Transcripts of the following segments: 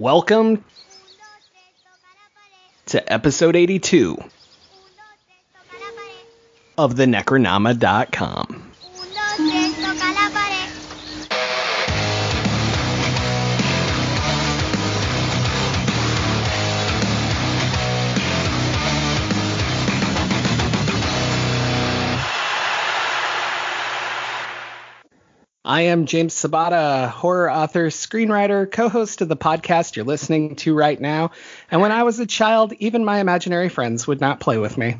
Welcome to episode 82 of the Necronama.com. I am James Sabata, horror author, screenwriter, co-host of the podcast you're listening to right now. And when I was a child, even my imaginary friends would not play with me.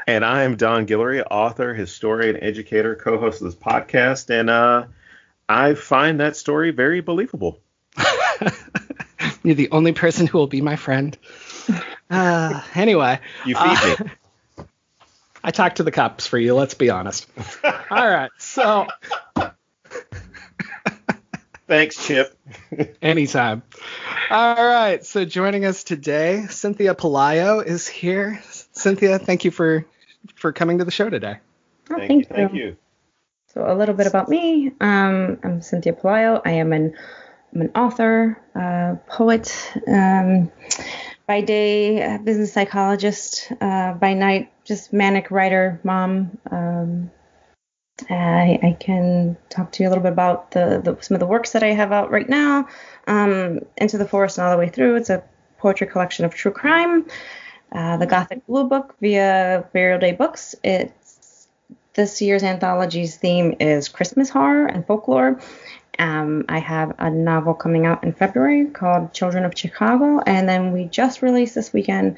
And I am Don Guillory, author, historian, educator, co-host of this podcast. And I find that story very believable. You're the only person who will be my friend. Anyway. You feed me. I talked to the cops for you, let's be honest. All right, so. Thanks, Chip. Anytime. All right, so joining us today, Cynthia Pelayo is here. Cynthia, thank you for coming to the show today. Oh, thank you. So a little bit about me. I'm Cynthia Pelayo. I am an author, poet, by day, a business psychologist, by night, just manic writer, mom. I can talk to you a little bit about some of the works that I have out right now. Into the Forest and All the Way Through. It's a poetry collection of true crime. The Gothic Blue Book via Burial Day Books. This year's anthology's theme is Christmas horror and folklore. I have a novel coming out in February called Children of Chicago, and then we just released this weekend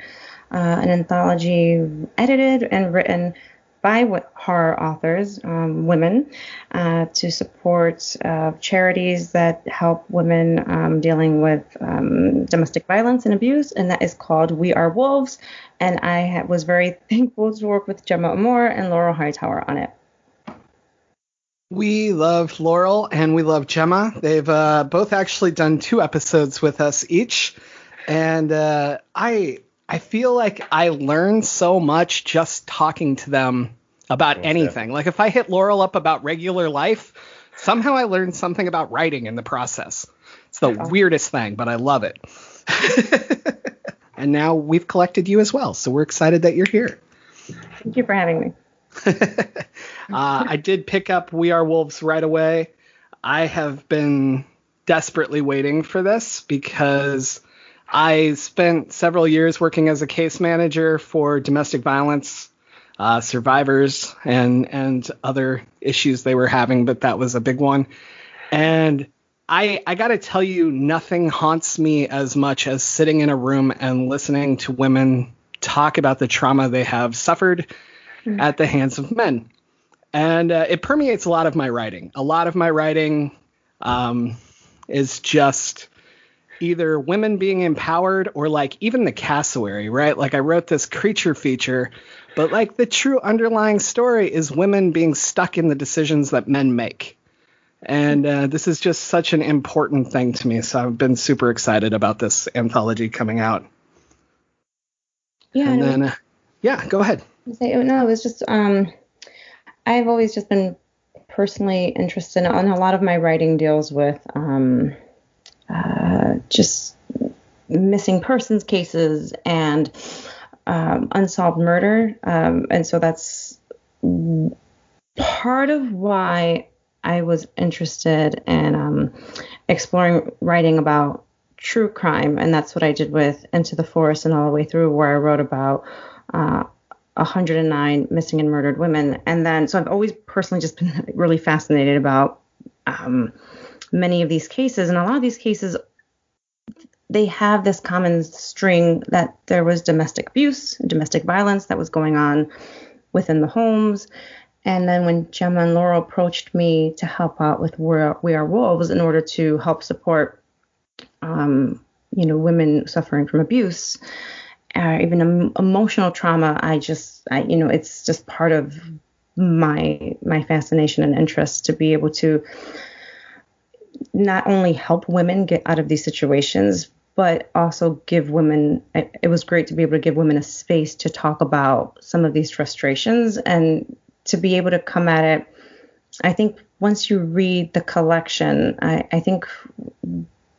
an anthology edited and written by horror authors, women, to support charities that help women dealing with domestic violence and abuse, and that is called We Are Wolves. And I was very thankful to work with Gemma Amor and Laurel Hightower on it. We love Laurel and we love Gemma. They've both actually done 2 episodes with us each. And I feel like I learned so much just talking to them about anything. Like if I hit Laurel up about regular life, somehow I learned something about writing in the process. It's the weirdest thing, but I love it. And now we've collected you as well. So we're excited that you're here. Thank you for having me. I did pick up We Are Wolves right away. I have been desperately waiting for this because I spent several years working as a case manager for domestic violence survivors and other issues they were having, but that was a big one. And I got to tell you, nothing haunts me as much as sitting in a room and listening to women talk about the trauma they have suffered at the hands of men. And it permeates a lot of my writing. A lot of my writing is just either women being empowered or like even the cassowary, right? Like I wrote this creature feature, but like the true underlying story is women being stuck in the decisions that men make. And this is just such an important thing to me. So I've been super excited about this anthology coming out. Yeah. And then, go ahead. No, it was just, I've always just been personally interested in a lot of my writing deals with just missing persons cases and unsolved murder. And so that's part of why I was interested in exploring writing about true crime. And that's what I did with Into the Forest and All the Way Through, where I wrote about 109 missing and murdered women. And then, so I've always personally just been really fascinated about many of these cases. And a lot of these cases, they have this common string that there was domestic abuse, domestic violence that was going on within the homes. And then when Gemma and Laurel approached me to help out with We Are Wolves in order to help support, women suffering from abuse, even emotional trauma, it's just part of my fascination and interest to be able to not only help women get out of these situations, but also give women, it was great to be able to give women a space to talk about some of these frustrations and to be able to come at it. I think once you read the collection, I think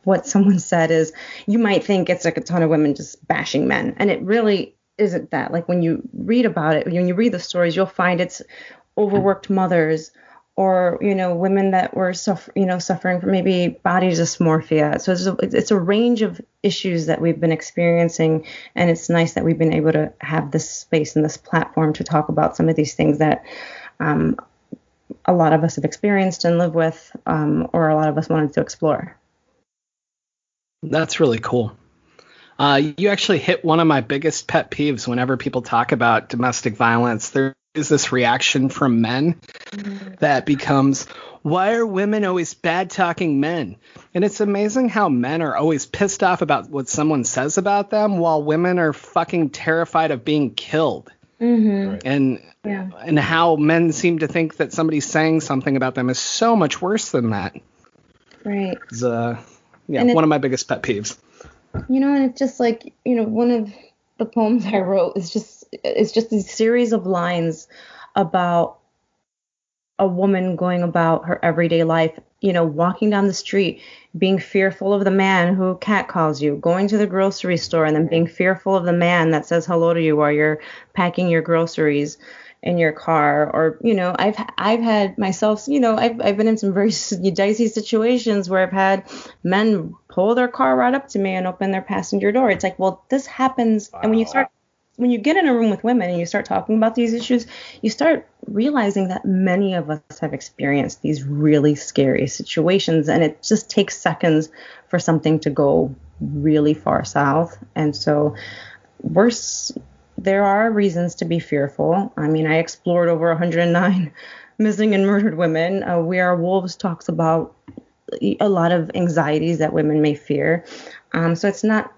what someone said is, you might think it's like a ton of women just bashing men, and it really isn't that. Like when you read about it, when you read the stories, you'll find it's overworked mothers, or women that were suffering from maybe body dysmorphia. So it's a range of issues that we've been experiencing, and it's nice that we've been able to have this space and this platform to talk about some of these things that a lot of us have experienced and live with, or a lot of us wanted to explore. That's really cool. You actually hit one of my biggest pet peeves whenever people talk about domestic violence. There is this reaction from men that becomes, why are women always bad talking men? And it's amazing how men are always pissed off about what someone says about them, while women are fucking terrified of being killed. Mm-hmm. And how men seem to think that somebody saying something about them is so much worse than that. Right. It's, one of my biggest pet peeves. And it's just like, one of the poems I wrote is just these series of lines about a woman going about her everyday life, walking down the street, being fearful of the man who catcalls you, going to the grocery store and then being fearful of the man that says hello to you while you're packing your groceries in your car. Or, I've had myself, I've been in some very dicey situations where I've had men pull their car right up to me and open their passenger door. It's like, well, this happens. Wow. And when you get in a room with women and you start talking about these issues, you start realizing that many of us have experienced these really scary situations, and it just takes seconds for something to go really far south. And so there are reasons to be fearful. I mean, I explored over 109 missing and murdered women. We Are Wolves talks about a lot of anxieties that women may fear. So it's not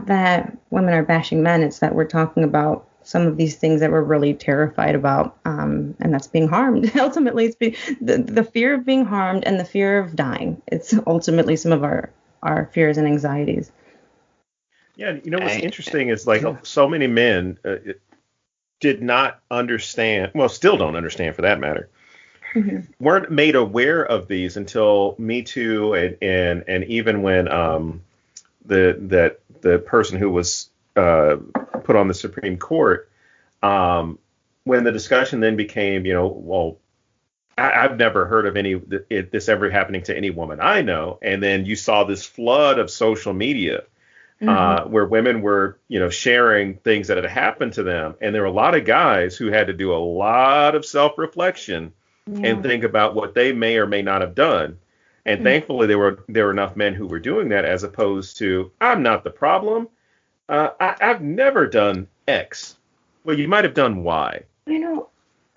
that women are bashing men. It's that we're talking about some of these things that we're really terrified about, and that's being harmed. Ultimately, it's the fear of being harmed and the fear of dying. It's ultimately some of our fears and anxieties. Yeah, what's interesting is so many men did not understand, well, still don't understand for that matter, weren't made aware of these until Me Too, and even when the person who was put on the Supreme Court, when the discussion then became, I've never heard of this ever happening to any woman I know. And then you saw this flood of social media where women were, sharing things that had happened to them. And there were a lot of guys who had to do a lot of self-reflection and think about what they may or may not have done. And thankfully, there were enough men who were doing that, as opposed to, I'm not the problem. I've never done X. Well, you might have done Y.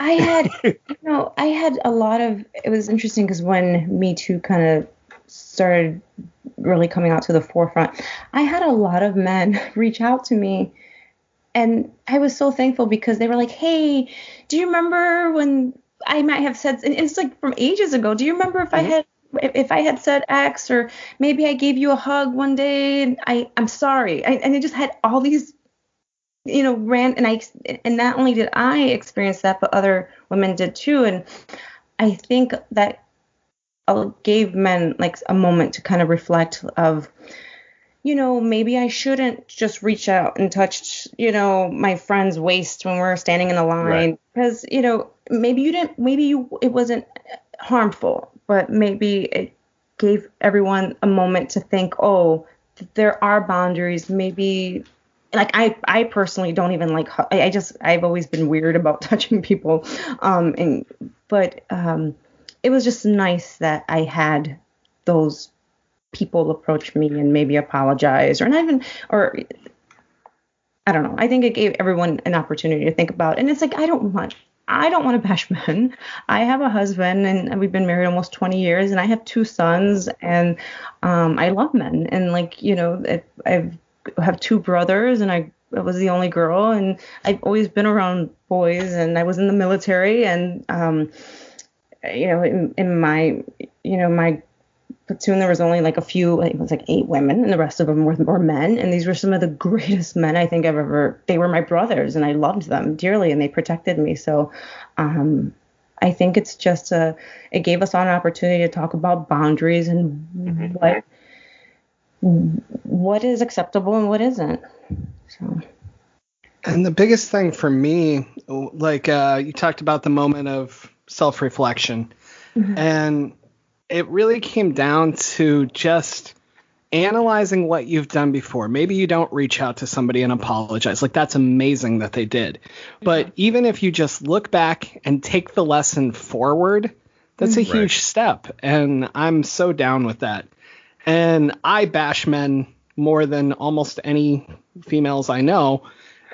I had, I had a lot of. It was interesting because when Me Too kind of started really coming out to the forefront, I had a lot of men reach out to me, and I was so thankful because they were like, "Hey, do you remember when I might have said?" And it's like from ages ago. Do you remember if I had said X, or maybe I gave you a hug one day and I'm sorry. And it just had all these, and not only did I experience that, but other women did too. And I think that gave men like a moment to kind of reflect of, maybe I shouldn't just reach out and touch, my friend's waist when we're standing in the line, because, it wasn't harmful, but maybe it gave everyone a moment to think, oh, there are boundaries. Maybe, like, I personally don't even like, I've always been weird about touching people. But it was just nice that I had those people approach me and maybe apologize, or I don't know. I think it gave everyone an opportunity to think about. And it's like, I don't want to bash men. I have a husband, and we've been married almost 20 years, and I have 2 sons, and I love men. And I have 2 brothers, and I was the only girl, and I've always been around boys, and I was in the military, and in my my platoon, there was only like a few, it was like 8 women, and the rest of them were men. And these were some of the greatest men I think they were my brothers, and I loved them dearly, and they protected me. So I I think it's just it gave us all an opportunity to talk about boundaries and what is acceptable and what isn't. So. And the biggest thing for me, like you talked about the moment of self-reflection, and it really came down to just analyzing what you've done before. Maybe you don't reach out to somebody and apologize. Like, that's amazing that they did. But even if you just look back and take the lesson forward, that's a huge step. And I'm so down with that. And I bash men more than almost any females I know.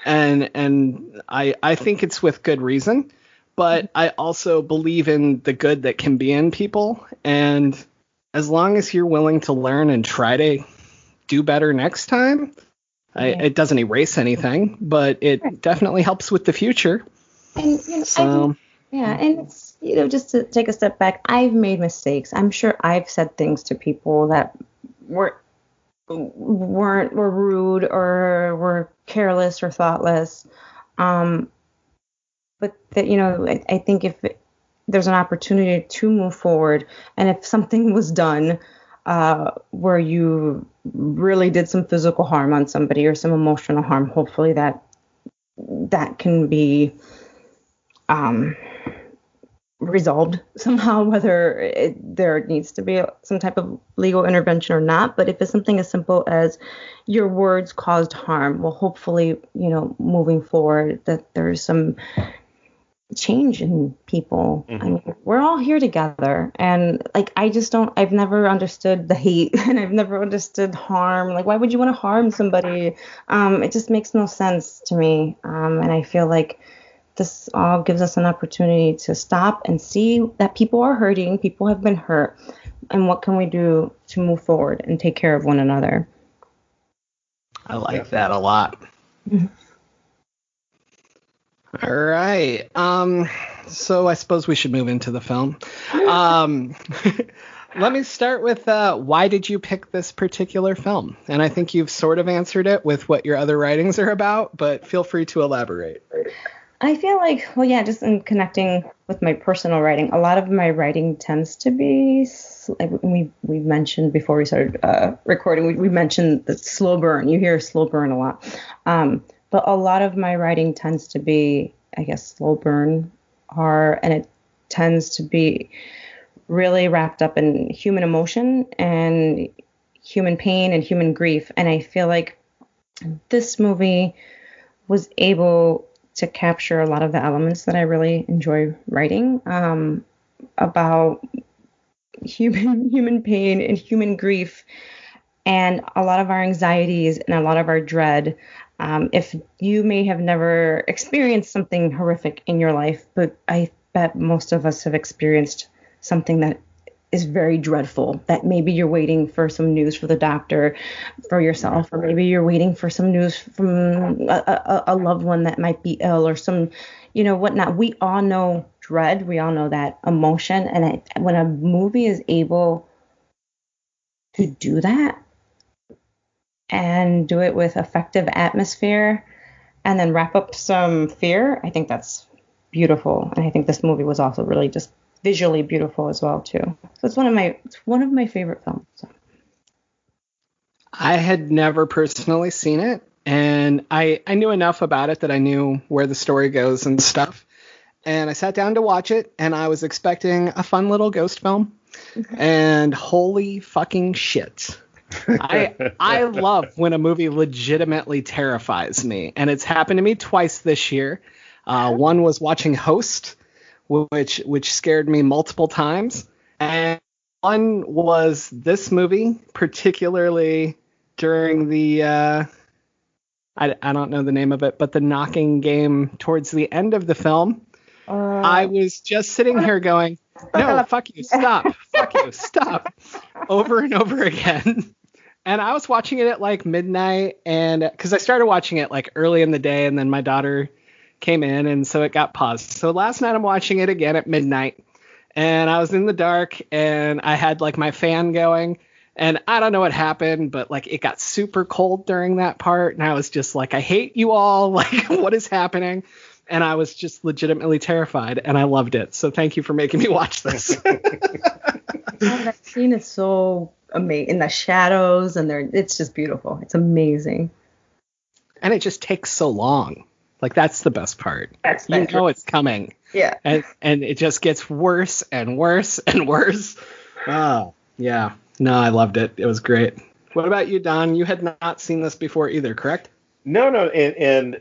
And I think it's with good reason. But I also believe in the good that can be in people. And as long as you're willing to learn and try to do better next time, it doesn't erase anything, but it definitely helps with the future. And and it's, just to take a step back, I've made mistakes. I'm sure I've said things to people that were rude or were careless or thoughtless. But that, I think if there's an opportunity to move forward, and if something was done where you really did some physical harm on somebody or some emotional harm, hopefully that can be resolved somehow, whether there needs to be some type of legal intervention or not. But if it's something as simple as your words caused harm, well, hopefully, moving forward, that there's some change in people. I mean, we're all here together, and I've never understood the hate and I've never understood harm. Like, why would you want to harm somebody? It just makes no sense to me. And I feel like this all gives us an opportunity to stop and see that people are hurting, people have been hurt, and what can we do to move forward and take care of one another. I like that a lot. All right. So I suppose we should move into the film. Let me start with why did you pick this particular film? And I think you've sort of answered it with what your other writings are about, but feel free to elaborate. I feel like, just in connecting with my personal writing, a lot of my writing tends to be, like we mentioned before we started recording, we mentioned the slow burn. You hear slow burn a lot. But a lot of my writing tends to be, I guess, slow burn horror, and it tends to be really wrapped up in human emotion and human pain and human grief. And I feel like this movie was able to capture a lot of the elements that I really enjoy writing about human pain and human grief and a lot of our anxieties and a lot of our dread. If you may have never experienced something horrific in your life, but I bet most of us have experienced something that is very dreadful, that maybe you're waiting for some news for the doctor for yourself, or maybe you're waiting for some news from a loved one that might be ill or some, whatnot. We all know dread. We all know that emotion. And when a movie is able to do that and do it with effective atmosphere and then wrap up some fear, I think that's beautiful. And I think this movie was also really just visually beautiful as well too. So it's one of my favorite films. So. I had never personally seen it, and I knew enough about it that I knew where the story goes and stuff. And I sat down to watch it, and I was expecting a fun little ghost film. And holy fucking shit. I love when a movie legitimately terrifies me, and it's happened to me twice this year. One was watching Host, which scared me multiple times. And one was this movie, particularly during the, I don't know the name of it, but the knocking game towards the end of the film. I was just sitting here going, no, fuck you, stop, fuck you, stop, over and over again. And I was watching it at like midnight, and because I started watching it like early in the day, and then my daughter came in, and so it got paused. So last night I'm watching it again at midnight, and I was in the dark, and I had like my fan going, and I don't know what happened, but like it got super cold during that part, and I was just like, I hate you all, like what is happening? and I was just legitimately terrified, and I loved it. So thank you for making me watch this. Oh, that scene is so amazing. In the shadows, and it's just beautiful. It's amazing. And it just takes so long. Like, that's the best part. You know it's coming. Yeah. And it just gets worse and worse and worse. Oh, yeah. No, I loved it. It was great. What about you, Don? You had not seen this before either, correct? No. And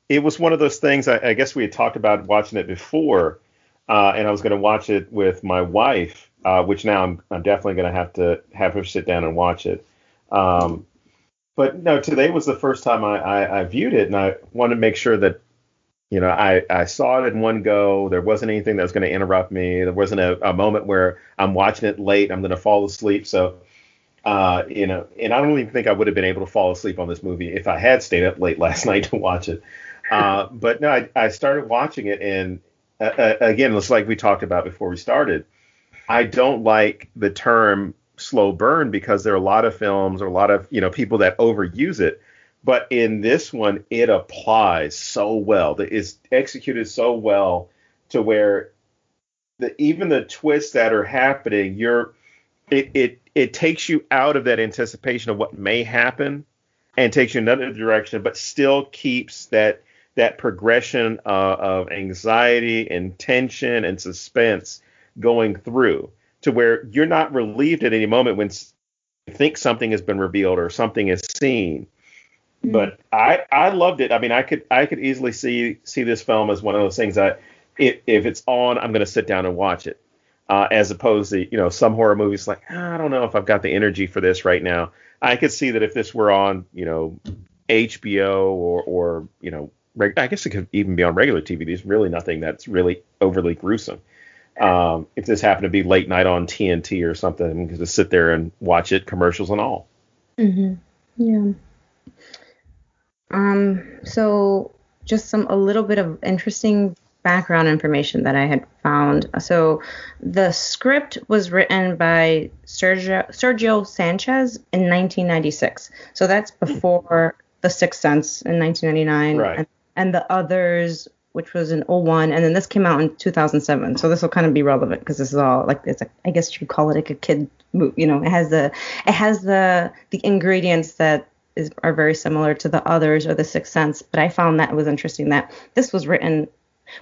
it was one of those things, I guess we had talked about watching it before, and I was going to watch it with my wife, which now I'm definitely going to have her sit down and watch it. But no, today was the first time I viewed it, and I wanted to make sure that, I saw it in one go. There wasn't anything that was going to interrupt me. There wasn't a moment where I'm watching it late, I'm going to fall asleep. So, and I don't even think I would have been able to fall asleep on this movie if I had stayed up late last night to watch it. But no, I started watching it, and again, it's like we talked about before we started. I don't like the term slow burn because there are a lot of films or a lot of people that overuse it, but in this one it applies so well. It's executed so well to where even the twists that are happening, it takes you out of that anticipation of what may happen and takes you another direction, but still keeps that progression of anxiety and tension and suspense going through, to where you're not relieved at any moment when you think something has been revealed or something is seen. Mm-hmm. But I loved it. I mean, I could easily see this film as one of those things that if it's on, I'm going to sit down and watch it, as opposed to some horror movies like, I don't know if I've got the energy for this right now. I could see that if this were on HBO or I guess it could even be on regular TV. There's really nothing that's really overly gruesome. If this happened to be late night on TNT or something, you could just sit there and watch it, commercials and all. Mm-hmm. Yeah. So just a little bit of interesting background information that I had found. So the script was written by Sergio Sanchez in 1996. So that's before The Sixth Sense in 1999. Right. And The Others, which was in 2001, and then this came out in 2007. So this will kind of be relevant because this is all like, I guess you call it like a kid movie. It has the ingredients that are very similar to The Others or The Sixth Sense. But I found that it was interesting that this was written,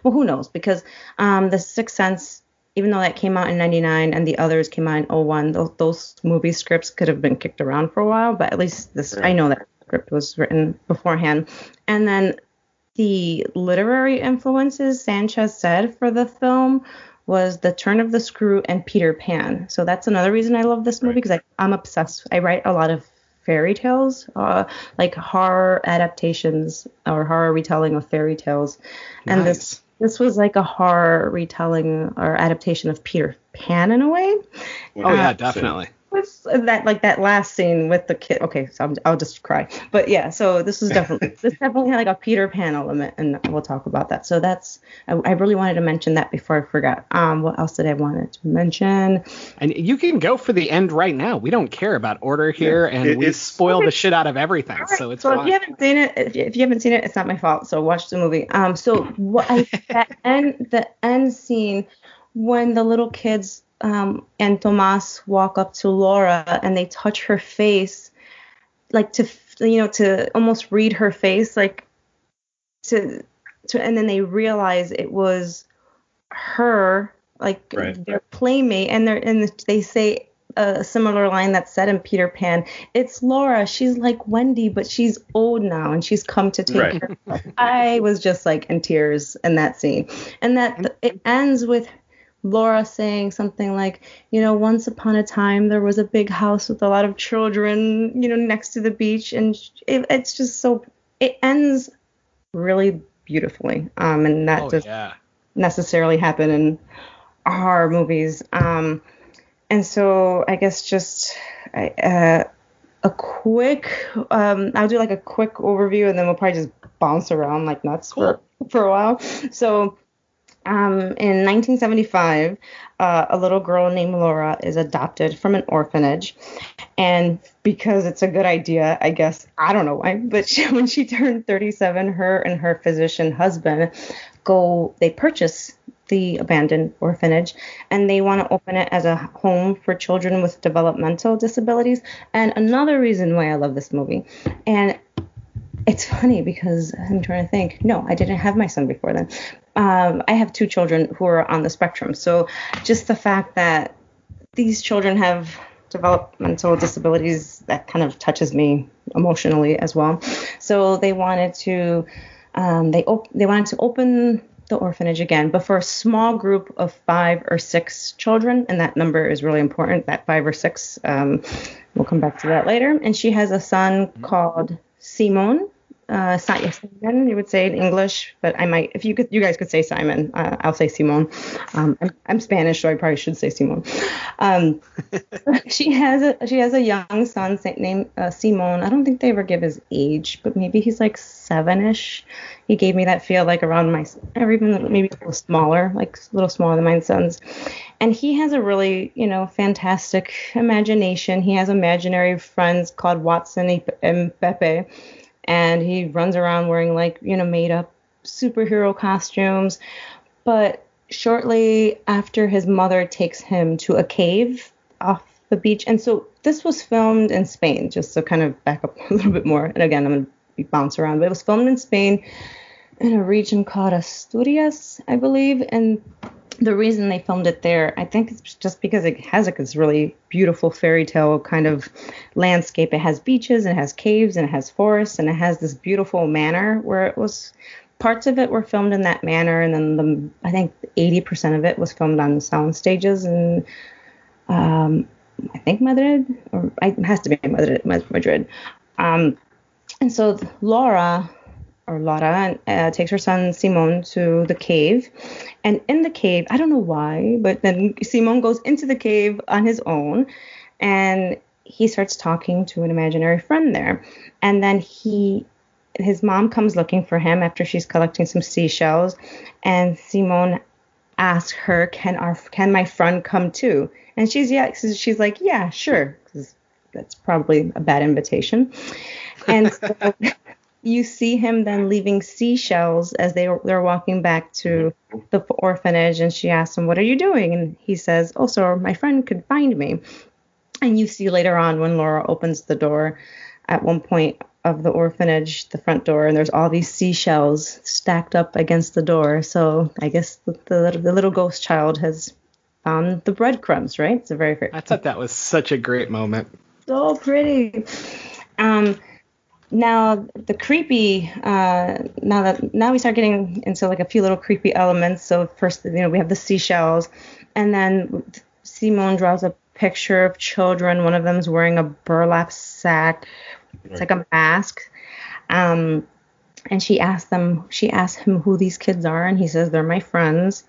well, who knows? Because The Sixth Sense, even though that came out in 99 and The Others came out in 2001, those movie scripts could have been kicked around for a while. But at least this, I know that script was written beforehand. And then the literary influences Sanchez said for the film was The Turn of the Screw and Peter Pan. So that's another reason I love this movie, because I'm obsessed. I write a lot of fairy tales, like horror adaptations or horror retelling of fairy tales. And nice. This was like a horror retelling or adaptation of Peter Pan in a way. Oh yeah, definitely. That last scene with the kid. Okay, so I'll just cry. But yeah, so this definitely had like a Peter Pan element, and we'll talk about that. So I really wanted to mention that before I forgot. What else did I want to mention? And you can go for the end right now. We don't care about order here, and we spoil the shit out of everything. Right, so it's fine. If you haven't seen it, it's not my fault. So watch the movie. The end scene when the little kids and Tomas walk up to Laura and they touch her face, like to almost read her face, like to and then they realize it was her, like their playmate, and they say a similar line that's said in Peter Pan. It's Laura. She's like Wendy, but she's old now and she's come to take her. I was just like in tears in that scene, and it ends with Laura saying something like, once upon a time there was a big house with a lot of children, next to the beach, and it's just so, it ends really beautifully, and that doesn't necessarily happen in horror movies, and so I guess just a quick, I'll do like a quick overview, and then we'll probably just bounce around like nuts for a while. So in 1975, a little girl named Laura is adopted from an orphanage. And because it's a good idea, I guess, I don't know why, but when she turned 37, her and her physician husband they purchase the abandoned orphanage, and they want to open it as a home for children with developmental disabilities. And another reason why I love this movie, and it's funny because I'm trying to think. No, I didn't have my son before then. I have 2 children who are on the spectrum. So just the fact that these children have developmental disabilities, that kind of touches me emotionally as well. So they wanted to open the orphanage again, but for a small group of 5 or 6 children, and that number is really important, that 5 or 6. We'll come back to that later. And she has a son called Simon. Simon, you would say in English, but I might, if you guys could say Simon, I'll say Simon. I'm Spanish, so I probably should say Simon. She has a young son named Simon. I don't think they ever give his age, but maybe he's like 7-ish. He gave me that feel like around or even maybe a little smaller, like a little smaller than my son's. And he has a really, fantastic imagination. He has imaginary friends called Watson and Pepe. And he runs around wearing made up superhero costumes. But shortly after, his mother takes him to a cave off the beach. And so this was filmed in Spain, just to kind of back up a little bit more. And again, I'm going to bounce around. But it was filmed in Spain in a region called Asturias, I believe. And the reason they filmed it there, I think it's just because it has this really beautiful fairy tale kind of landscape. It has beaches, and it has caves, and it has forests, and it has this beautiful manor where parts of it were filmed in that manor, and then I think 80% of it was filmed on sound stages in I think Madrid, or it has to be Madrid. And so Laura takes her son Simon to the cave, and in the cave, I don't know why, but then Simon goes into the cave on his own, and he starts talking to an imaginary friend there, and then his mom comes looking for him after she's collecting some seashells, and Simon asks her, can my friend come too? And she's like, yeah, sure, because that's probably a bad invitation. And so you see him then leaving seashells as they're walking back to the orphanage, and she asks him, what are you doing? And he says, oh, so my friend could find me. And you see later on when Laura opens the door at one point of the orphanage, the front door, and there's all these seashells stacked up against the door. So I guess the little ghost child has found the breadcrumbs, right? It's a very, very... I thought that was such a great moment. So pretty. Now the creepy, now we start getting into like a few little creepy elements. So first, we have the seashells, and then Simone draws a picture of children. One of them is wearing a burlap sack. It's like a mask. And she asks him who these kids are, and he says they're my friends.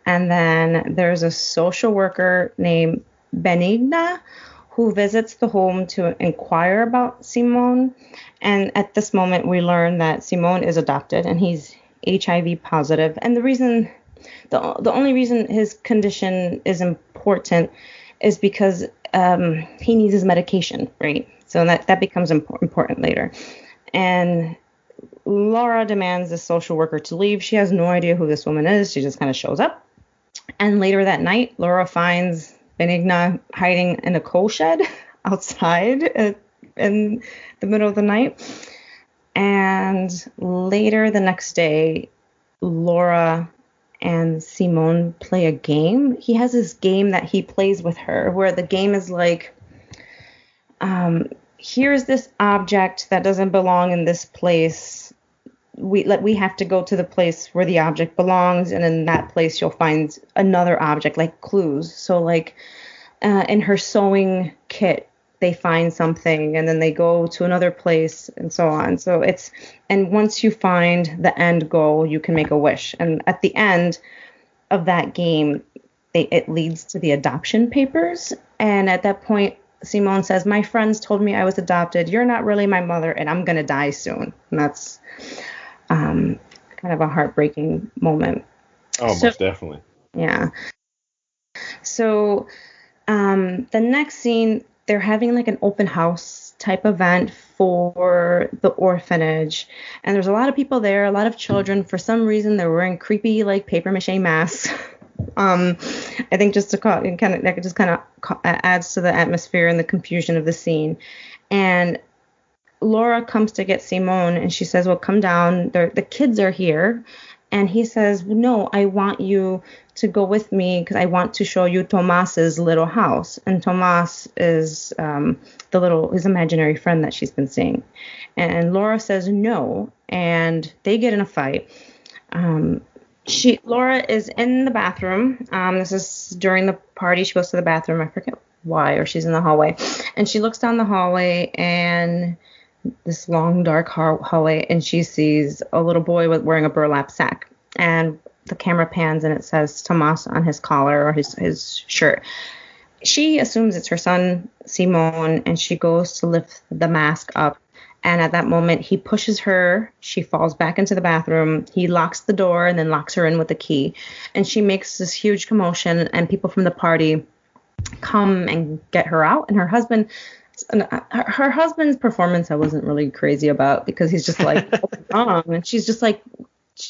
And then there's a social worker named Benigna who visits the home to inquire about Simone. And at this moment, we learn that Simone is adopted and he's HIV positive. And the only reason his condition is important is because he needs his medication, right? So that becomes important later. And Laura demands the social worker to leave. She has no idea who this woman is. She just kind of shows up. And later that night, Laura finds Benigna hiding in a coal shed outside in the middle of the night. And later the next day, Laura and Simone play a game. He has this game that he plays with her where the game is like, here's this object that doesn't belong in this place. We have to go to the place where the object belongs, and in that place you'll find another object, like clues. So like in her sewing kit, they find something, and then they go to another place, and so on. So and once you find the end goal, you can make a wish. And at the end of that game, it leads to the adoption papers. And at that point, Simone says, my friends told me I was adopted. You're not really my mother, and I'm going to die soon. And that's kind of a heartbreaking moment. Oh, most definitely. Yeah. So the next scene, they're having like an open house type event for the orphanage. And there's a lot of people there, a lot of children. For some reason, they're wearing creepy, like, paper mache masks. I think just to adds to the atmosphere and the confusion of the scene. And Laura comes to get Simone, and she says, well, come down. The kids are here. And he says, no, I want you to go with me because I want to show you Tomas's little house. And Tomas is his imaginary friend that she's been seeing. And Laura says no, and they get in a fight. Laura is in the bathroom. This is during the party. She goes to the bathroom. I forget why, or she's in the hallway. And she looks down the hallway, and this long, dark hallway, and she sees a little boy wearing a burlap sack. And the camera pans, and it says Tomas on his collar or his shirt. She assumes it's her son, Simone, and she goes to lift the mask up. And at that moment, he pushes her. She falls back into the bathroom. He locks the door and then locks her in with the key. And she makes this huge commotion, and people from the party come and get her out. And her husband's performance I wasn't really crazy about, because he's just like, what's wrong? And she's just like,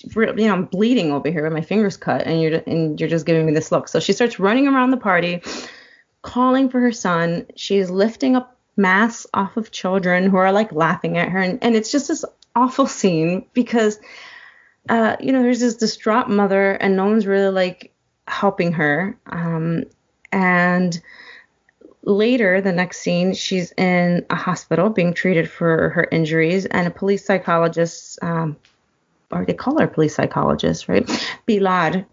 I'm bleeding over here with my fingers cut, and you're just giving me this look. So she starts running around the party, calling for her son. She's lifting up masks off of children who are like laughing at her, and it's just this awful scene because there's this distraught mother, and no one's really like helping her. And later, the next scene, she's in a hospital being treated for her injuries, and a police psychologist, or they call her a police psychologist, right? Pilar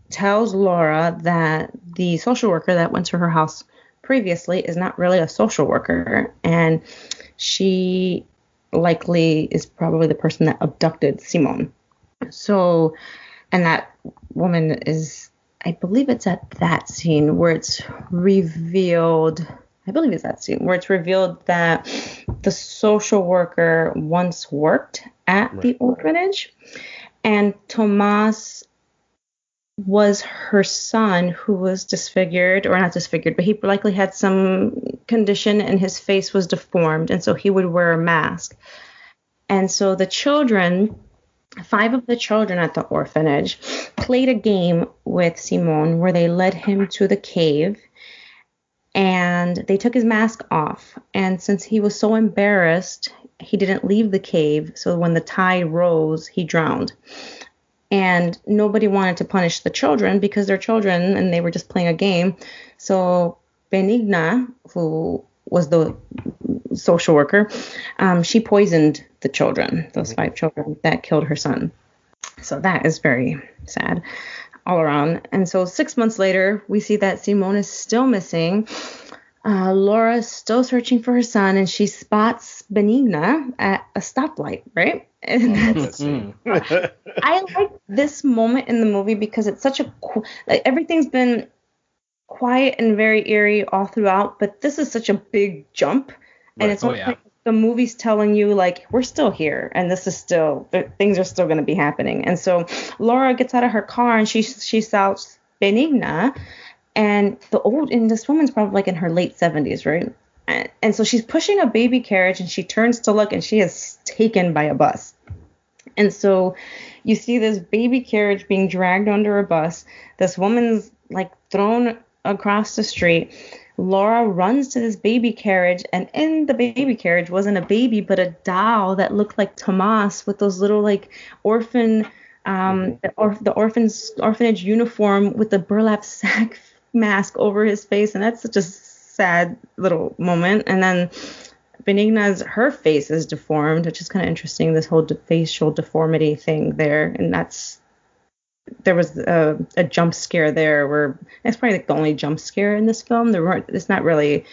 tells Laura that the social worker that went to her house previously is not really a social worker, and she likely is probably the person that abducted Simone. So, and that woman is, I believe it's at that scene where it's revealed, that the social worker once worked at the orphanage, and Tomas was her son who was disfigured, or not disfigured, but he likely had some condition and his face was deformed, and so he would wear a mask. And so the children, 5 of the children at the orphanage, played a game with Simone where they led him to the cave, and they took his mask off. And since he was so embarrassed, he didn't leave the cave. So when the tide rose, he drowned. And nobody wanted to punish the children because they're children and they were just playing a game. So Benigna, who was the social worker, she poisoned the children, those 5 children that killed her son. So that is very sad all around. And so 6 months later, we see that Simone is still missing. Laura's still searching for her son, and she spots Benigna at a stoplight, right? And I like this moment in the movie because it's such a everything's been quiet and very eerie all throughout, but this is such a big jump, and it's like the movie's telling you like we're still here, and this is still things are still going to be happening. And so Laura gets out of her car and she shouts Benigna, and this woman's probably like in her late 70s, right? And so she's pushing a baby carriage, and she turns to look, and she is taken by a bus. And so you see this baby carriage being dragged under a bus. This woman's like thrown across the street. Laura runs to this baby carriage, and in the baby carriage wasn't a baby, but a doll that looked like Tomas with those little like orphanage uniform with the burlap sack mask over his face. And that's such a sad little moment. And then Benigna's, her face is deformed, which is kind of interesting, this whole facial deformity thing there. And there was a jump scare there where it's probably like the only jump scare in this film. It's not really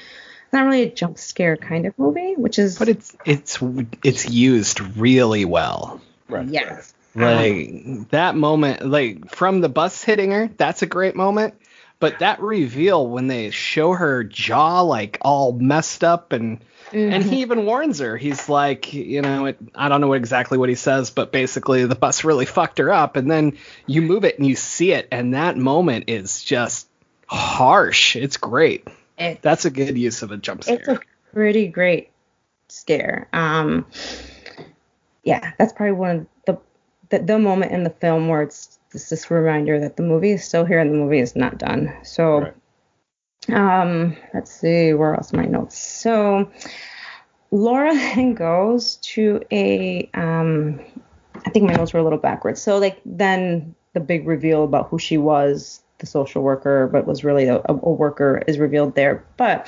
a jump scare kind of movie, which is, but it's used really well. Right. Yes. Like that moment, like from the bus hitting her, that's a great moment. But that reveal when they show her jaw like all messed up, and he even warns her. He's like, I don't know exactly what he says, but basically the bus really fucked her up. And then you move it and you see it, and that moment is just harsh. It's great. That's a good use of a jump scare. It's a pretty great scare. Yeah, that's probably one of the moment in the film where it's this reminder that the movie is still here and the movie is not done. So, let's see, where else are my notes? So, Laura then goes to I think my notes were a little backwards. So, like, then the big reveal about who she was, the social worker, but was really a worker, is revealed there. But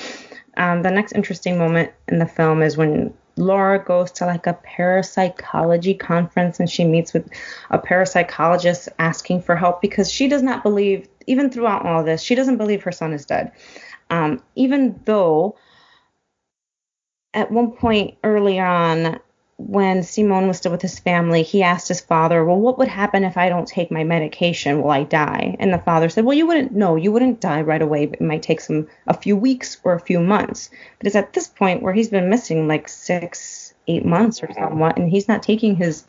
the next interesting moment in the film is when Laura goes to like a parapsychology conference and she meets with a parapsychologist asking for help because she does not believe, even throughout all this, she doesn't believe her son is dead. Even though at one point early on, when Simone was still with his family, he asked his father, well, what would happen if I don't take my medication? Will I die? And the father said, well, you wouldn't die right away. It might take a few weeks or a few months. But it's at this point where he's been missing like 6-8 months or somewhat, and he's not taking his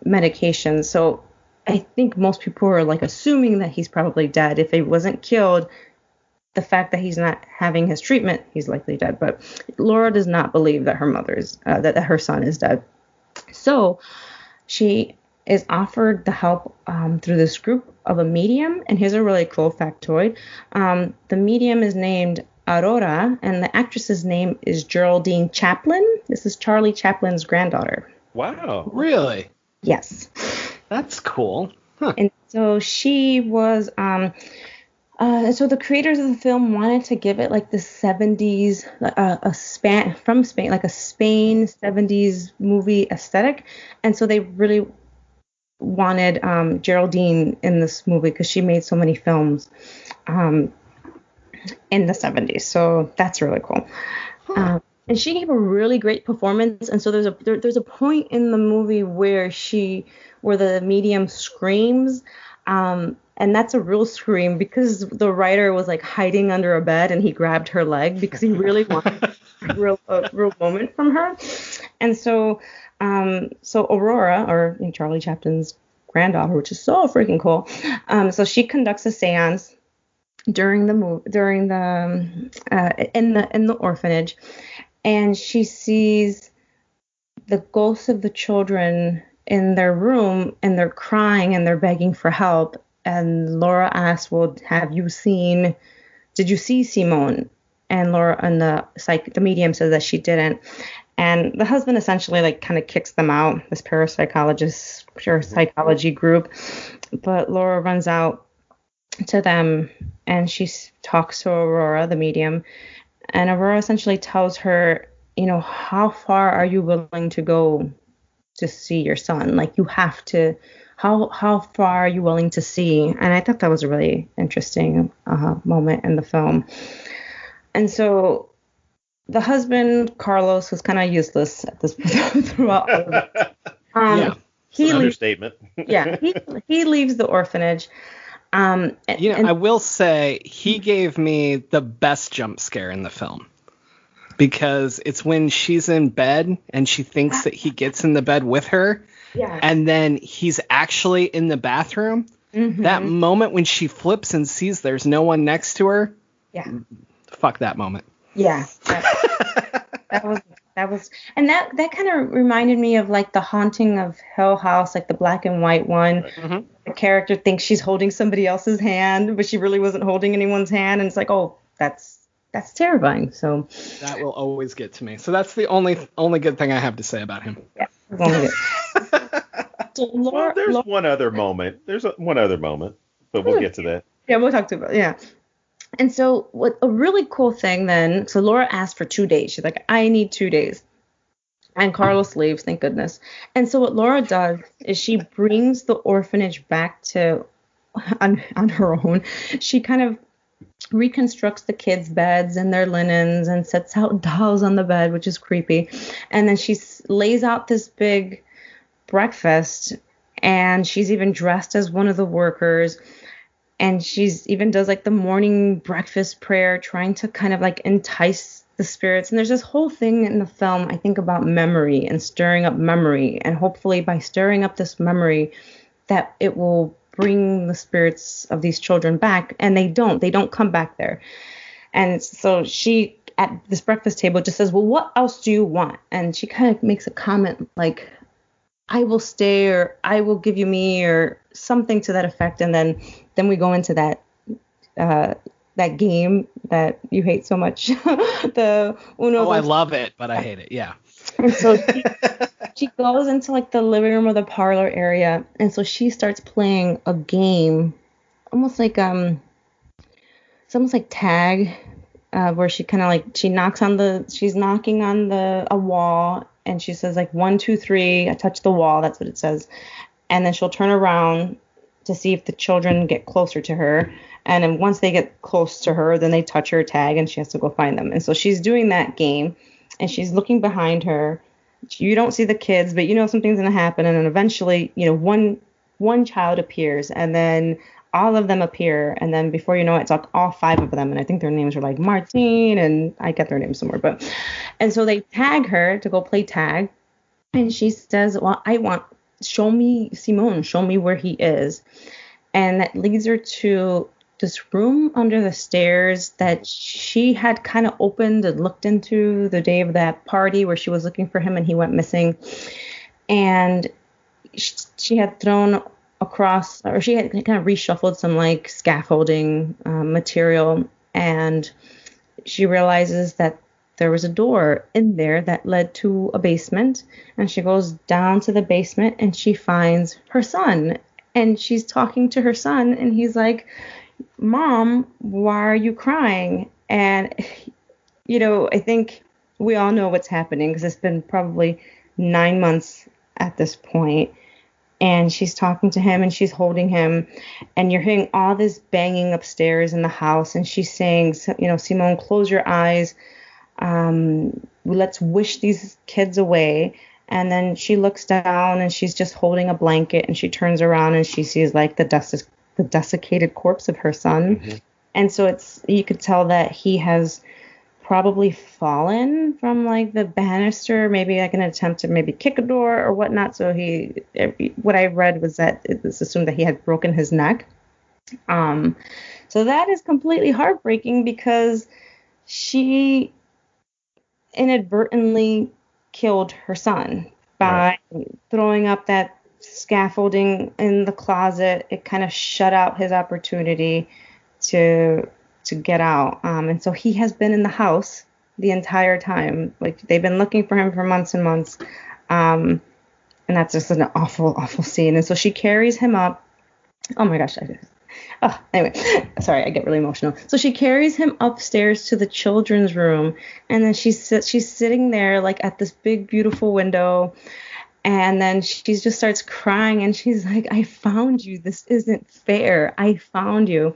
medication. So I think most people are like assuming that he's probably dead. If he wasn't killed, the fact that he's not having his treatment, he's likely dead. But Laura does not believe that that her son is dead. So she is offered the help through this group of a medium. And here's a really cool factoid. The medium is named Aurora, and the actress's name is Geraldine Chaplin. This is Charlie Chaplin's granddaughter. Wow. Really? Yes. That's cool. Huh. And so she was... so the creators of the film wanted to give it like the 70s, from Spain, like a Spain 70s movie aesthetic. And so they really wanted Geraldine in this movie because she made so many films in the 70s. So that's really cool. Huh. And she gave a really great performance. And so there's a point in the movie where the medium screams. And that's a real scream because the writer was like hiding under a bed and he grabbed her leg because he really wanted a real moment from her. And so Aurora, or Charlie Chaplin's granddaughter, which is so freaking cool. So she conducts a seance in the orphanage, and she sees the ghosts of the children in their room, and they're crying and they're begging for help. And Laura asks, well, did you see Simone? And Laura and the medium says that she didn't. And the husband essentially like kind of kicks them out, this parapsychology group. But Laura runs out to them and she talks to Aurora, the medium. And Aurora essentially tells her, how far are you willing to go to see your son? Like, you have to... How far are you willing to see? And I thought that was a really interesting moment in the film. And so the husband, Carlos, was kind of useless at this throughout all of it. Yeah, he understatement. He leaves the orphanage. I will say he gave me the best jump scare in the film. Because it's when she's in bed and she thinks that he gets in the bed with her. Yeah. And then he's actually in the bathroom. Mm-hmm. That moment when she flips and sees there's no one next to her. Yeah. Fuck that moment. Yeah. That was, and that kind of reminded me of like the Haunting of Hill House, like the black and white one. Right. Mm-hmm. The character thinks she's holding somebody else's hand, but she really wasn't holding anyone's hand. And it's like, oh, that's terrifying. So that will always get to me. So that's the only good thing I have to say about him. Yeah. Only good. So there's one other moment. One other moment, but we'll get to that. Yeah, we'll talk about it. Yeah. And so what a really cool thing then, so Laura asked for 2 days. She's like, I need 2 days. And Carlos leaves, thank goodness. And so what Laura does is she brings the orphanage back to on her own. She kind of reconstructs the kids' beds and their linens and sets out dolls on the bed, which is creepy. And then she lays out this big breakfast, and she's even dressed as one of the workers. And she's even does like the morning breakfast prayer, trying to kind of like entice the spirits. And there's this whole thing in the film, I think, about memory and stirring up memory. And hopefully by stirring up this memory, that it will bring the spirits of these children back. And they don't come back there. And so she at this breakfast table just says, well, what else do you want? And she kind of makes a comment like, I will stay, or I will give you me, or something to that effect. And then we go into that that game that you hate so much. The Uno. Oh, I love it, but I hate it. Yeah. And so she goes into like the living room or the parlor area, and so she starts playing a game, almost like it's almost like tag, where she kind of like she's knocking on a wall, and she says like 1, 2, 3. I touch the wall. That's what it says, and then she'll turn around to see if the children get closer to her. And then once they get close to her, then they touch her tag and she has to go find them. And so she's doing that game and she's looking behind her. You don't see the kids, but you know something's going to happen. And then eventually, one child appears and then all of them appear. And then before you know it, it's like all 5 of them. And I think their names are like Martine, and I get their names somewhere. And so they tag her to go play tag. And she says, well, show me Simone, show me where he is. And that leads her to this room under the stairs that she had kind of opened and looked into the day of that party where she was looking for him and he went missing. And she had thrown across, or she had kind of reshuffled some like scaffolding material, and she realizes that there was a door in there that led to a basement, and she goes down to the basement and she finds her son, and she's talking to her son, and he's like, Mom, why are you crying? And, I think we all know what's happening because it's been probably 9 months at this point. And she's talking to him and she's holding him, and you're hearing all this banging upstairs in the house. And she's saying, Simone, close your eyes. Let's wish these kids away. And then she looks down and she's just holding a blanket, and she turns around and she sees like the desiccated corpse of her son. Mm-hmm. And so you could tell that he has probably fallen from like the banister, maybe like an attempt to maybe kick a door or whatnot. So what I read was that it was assumed that he had broken his neck. So that is completely heartbreaking because she inadvertently killed her son by throwing up that scaffolding in the closet. It kind of shut out his opportunity to get out. And so he has been in the house the entire time. Like, they've been looking for him for months and months. And that's just an awful, awful scene. And so she carries him up. Oh my gosh. Anyway, sorry, I get really emotional. So she carries him upstairs to the children's room, and then she's sitting there like at this big, beautiful window. And then she just starts crying, and she's like, I found you. This isn't fair. I found you.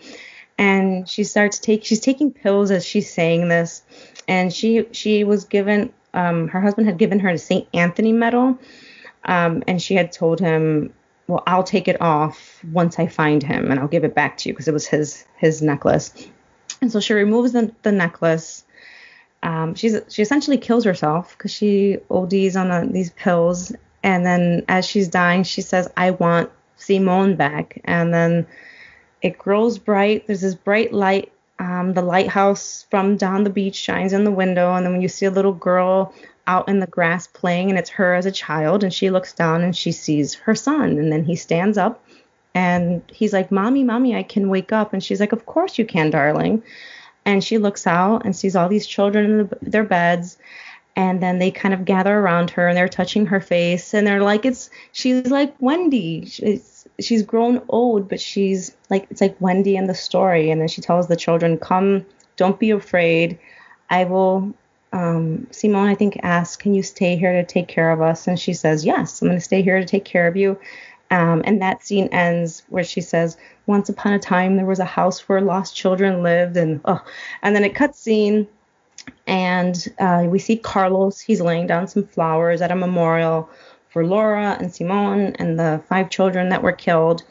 And she's taking pills as she's saying this. And she was given, her husband had given her a St. Anthony medal. And she had told him, well, I'll take it off once I find him and I'll give it back to you, because it was his necklace. And so she removes the necklace. She essentially kills herself because she ODs on these pills. And then as she's dying, she says, I want Simone back. And then it grows bright. There's this bright light. The lighthouse from down the beach shines in the window. And then when you see a little girl out in the grass playing, and it's her as a child, and she looks down and she sees her son. And then he stands up and he's like, Mommy, I can wake up. And she's like, of course you can, darling. And she looks out and sees all these children in their beds. And then they kind of gather around her and they're touching her face. And they're like, she's like Wendy. She's grown old, but she's like, it's like Wendy in the story. And then she tells the children, come, don't be afraid. I will, Simone, I think, asks, can you stay here to take care of us? And she says, yes, I'm going to stay here to take care of you. And that scene ends where she says, once upon a time, there was a house where lost children lived. And then it cuts scene. And we see Carlos. He's laying down some flowers at a memorial for Laura and Simone and the 5 children that were killed.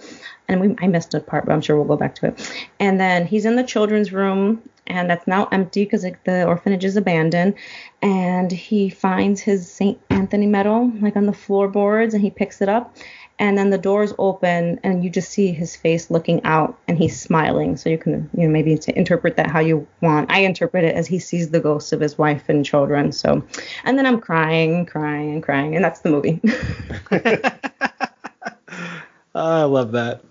And I missed a part, but I'm sure we'll go back to it. And then he's in the children's room, and that's now empty because the orphanage is abandoned. And he finds his St. Anthony medal like on the floorboards, and he picks it up. and then the doors open and you just see his face looking out and he's smiling. So you can, maybe to interpret that how you want. I interpret it as he sees the ghosts of his wife and children. So, and then I'm crying, and that's the movie. I love that.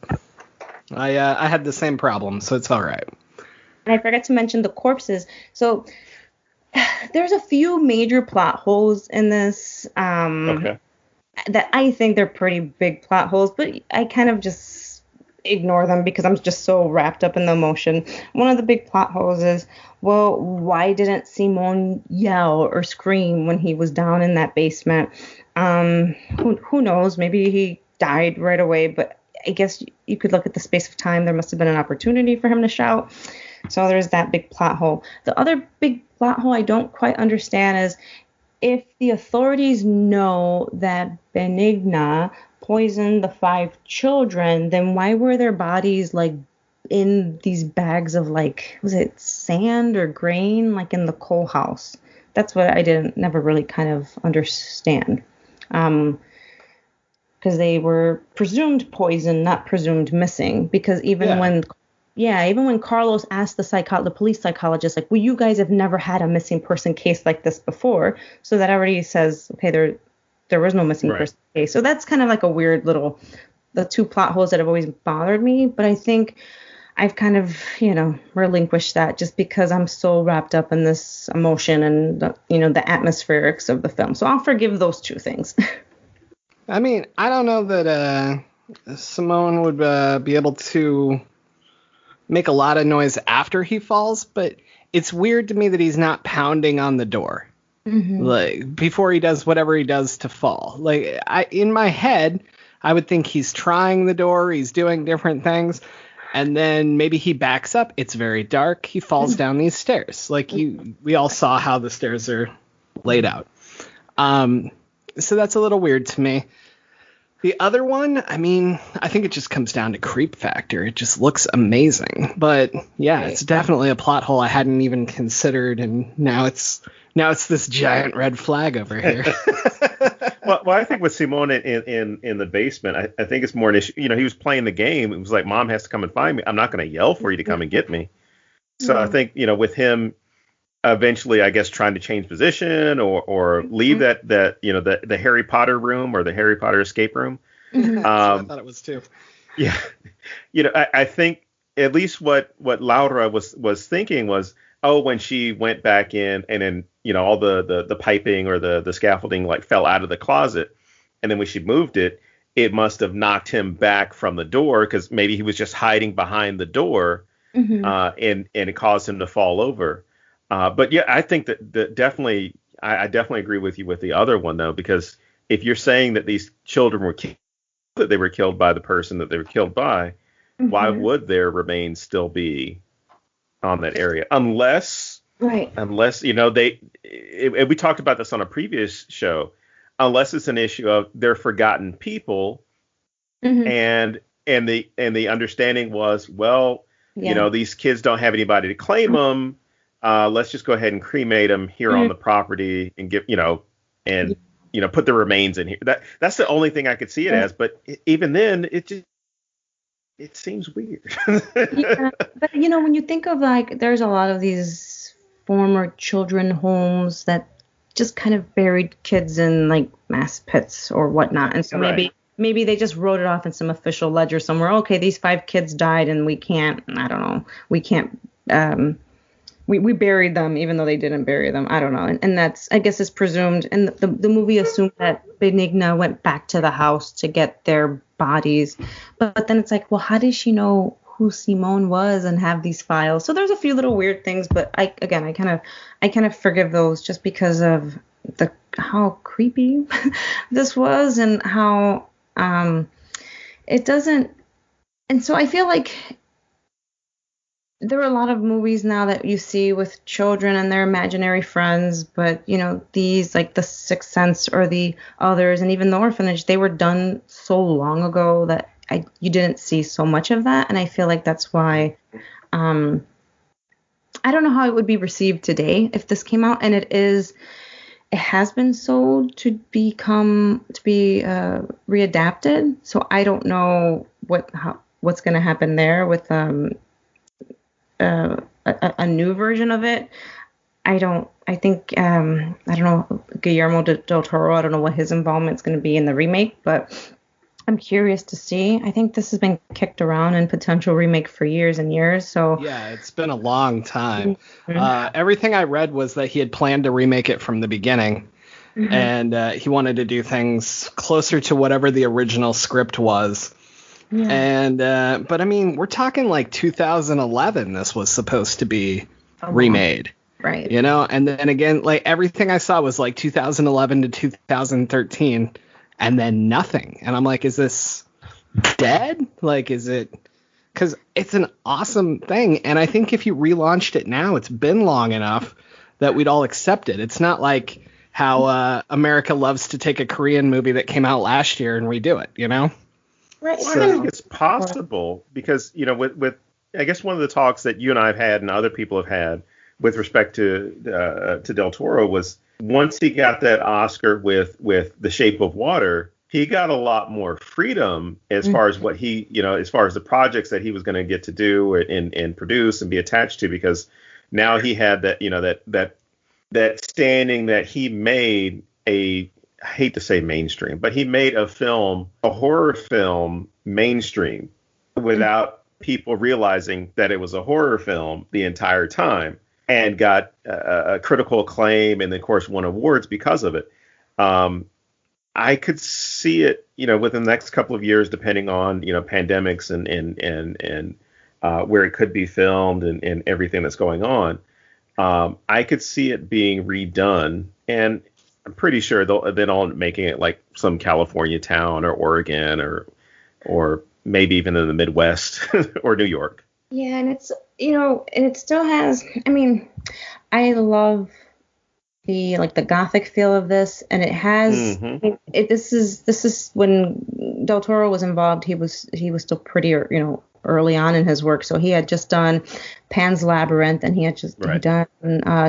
I had the same problem, so it's all right. And I forgot to mention the corpses. So there's a few major plot holes in this. Okay. That I think they're pretty big plot holes, but I kind of just ignore them because I'm just so wrapped up in the emotion. One of the big plot holes is, well, why didn't Simone yell or scream when he was down in that basement? Who knows? Maybe he died right away, but I guess you could look at the space of time. There must have been an opportunity for him to shout. So there's that big plot hole. The other big plot hole I don't quite understand is if the authorities know that Benigna poisoned the 5 children, then why were their bodies like in these bags of like, was it sand or grain, like in the coal house? That's what I never really kind of understand. Because they were presumed poisoned, not presumed missing. Because even when Carlos asked the police psychologist, like, well, you guys have never had a missing person case like this before. So that already says, okay, there was no missing person case. So that's kind of like a weird the 2 plot holes that have always bothered me. But I think I've kind of, relinquished that just because I'm so wrapped up in this emotion and, the atmospherics of the film. So I'll forgive those 2 things. I mean, I don't know that Simone would be able to make a lot of noise after he falls, but it's weird to me that he's not pounding on the door like before he does whatever he does to fall. Like in my head, I would think he's trying the door, he's doing different things, and then maybe he backs up. It's very dark. He falls down these stairs. Like we all saw how the stairs are laid out. So that's a little weird to me. The other one, I mean, I think it just comes down to creep factor. It just looks amazing. But yeah, it's definitely a plot hole I hadn't even considered, and now it's this giant red flag over here. well, I think with Simone in the basement, I think it's more an issue. He was playing the game. It was like, Mom has to come and find me. I'm not going to yell for you to come and get me. So I think, with him eventually, I guess, trying to change position or leave that the Harry Potter room or the Harry Potter escape room. I thought it was too. Yeah. I think at least what Laura was thinking was, when she went back in and then, all the piping or the scaffolding like fell out of the closet. And then when she moved it, it must have knocked him back from the door because maybe he was just hiding behind the door and it caused him to fall over. But yeah, I think that definitely, I definitely agree with you with the other one though, because if you're saying that these children were killed, that they were killed by the person that they were killed by, why would their remains still be on that area? Unless we talked about this on a previous show, unless it's an issue of they're forgotten people and the understanding was, these kids don't have anybody to claim them. Let's just go ahead and cremate them here on the property and give, put the remains in here. That's the only thing I could see it as. But even then, it seems weird. Yeah, but when you think of there's a lot of these former children homes that just kind of buried kids in like mass pits or whatnot, and so maybe they just wrote it off in some official ledger somewhere. Okay, these 5 kids died, and we can't. We buried them even though they didn't bury them. I don't know. And that's, I guess, is presumed. And the movie assumed that Benigna went back to the house to get their bodies. But then it's like, well, how did she know who Simone was and have these files? So there's a few little weird things. But I kind of forgive those just because of how creepy this was and how it doesn't. And so I feel like there are a lot of movies now that you see with children and their imaginary friends, but these like The Sixth Sense or the others, and even The Orphanage, they were done so long ago that you didn't see so much of that, and I feel like that's why I don't know how it would be received today if this came out, and it is it has been sold to be readapted. So I don't know what's going to happen there with a new version of it. I think I don't know, Guillermo del Toro, I don't know what his involvement's going to be in the remake, but I'm curious to see. I think this has been kicked around in potential remake for years and years. So yeah, it's been a long time. Everything I read was that he had planned to remake it from the beginning, and he wanted to do things closer to whatever the original script was. Yeah. And but I mean, we're talking like 2011. This was supposed to be remade. Right. You know, and then again, like everything I saw was like 2011 to 2013, and then nothing. And I'm like, is this dead? Like, is it? Because it's an awesome thing, and I think if you relaunched it now, it's been long enough that we'd all accept it. It's not like how America loves to take a Korean movie that came out last year and redo it. You know? Right. Well, I think it's possible because, you know, with I guess one of the talks that you and I have had and other people have had with respect to Del Toro was once he got that Oscar with The Shape of Water, he got a lot more freedom as far as what he, you know, as far as the projects that he was going to get to do and produce and be attached to, because now he had that, you know, that standing that he made I hate to say mainstream, but he made a horror film mainstream without people realizing that it was a horror film the entire time, and got a critical acclaim and, of course, won awards because of it. I could see it, you know, within the next couple of years, depending on, you know, pandemics and where it could be filmed and everything that's going on. I could see it being redone, and I'm pretty sure they'll end up making it like some California town or Oregon or maybe even in the Midwest or New York. Yeah, and it's, you know, and it still has, I mean, I love the Gothic feel of this, and it has this is when Del Toro was involved, he was still pretty, you know, early on in his work. So he had just done Pan's Labyrinth, and he had just done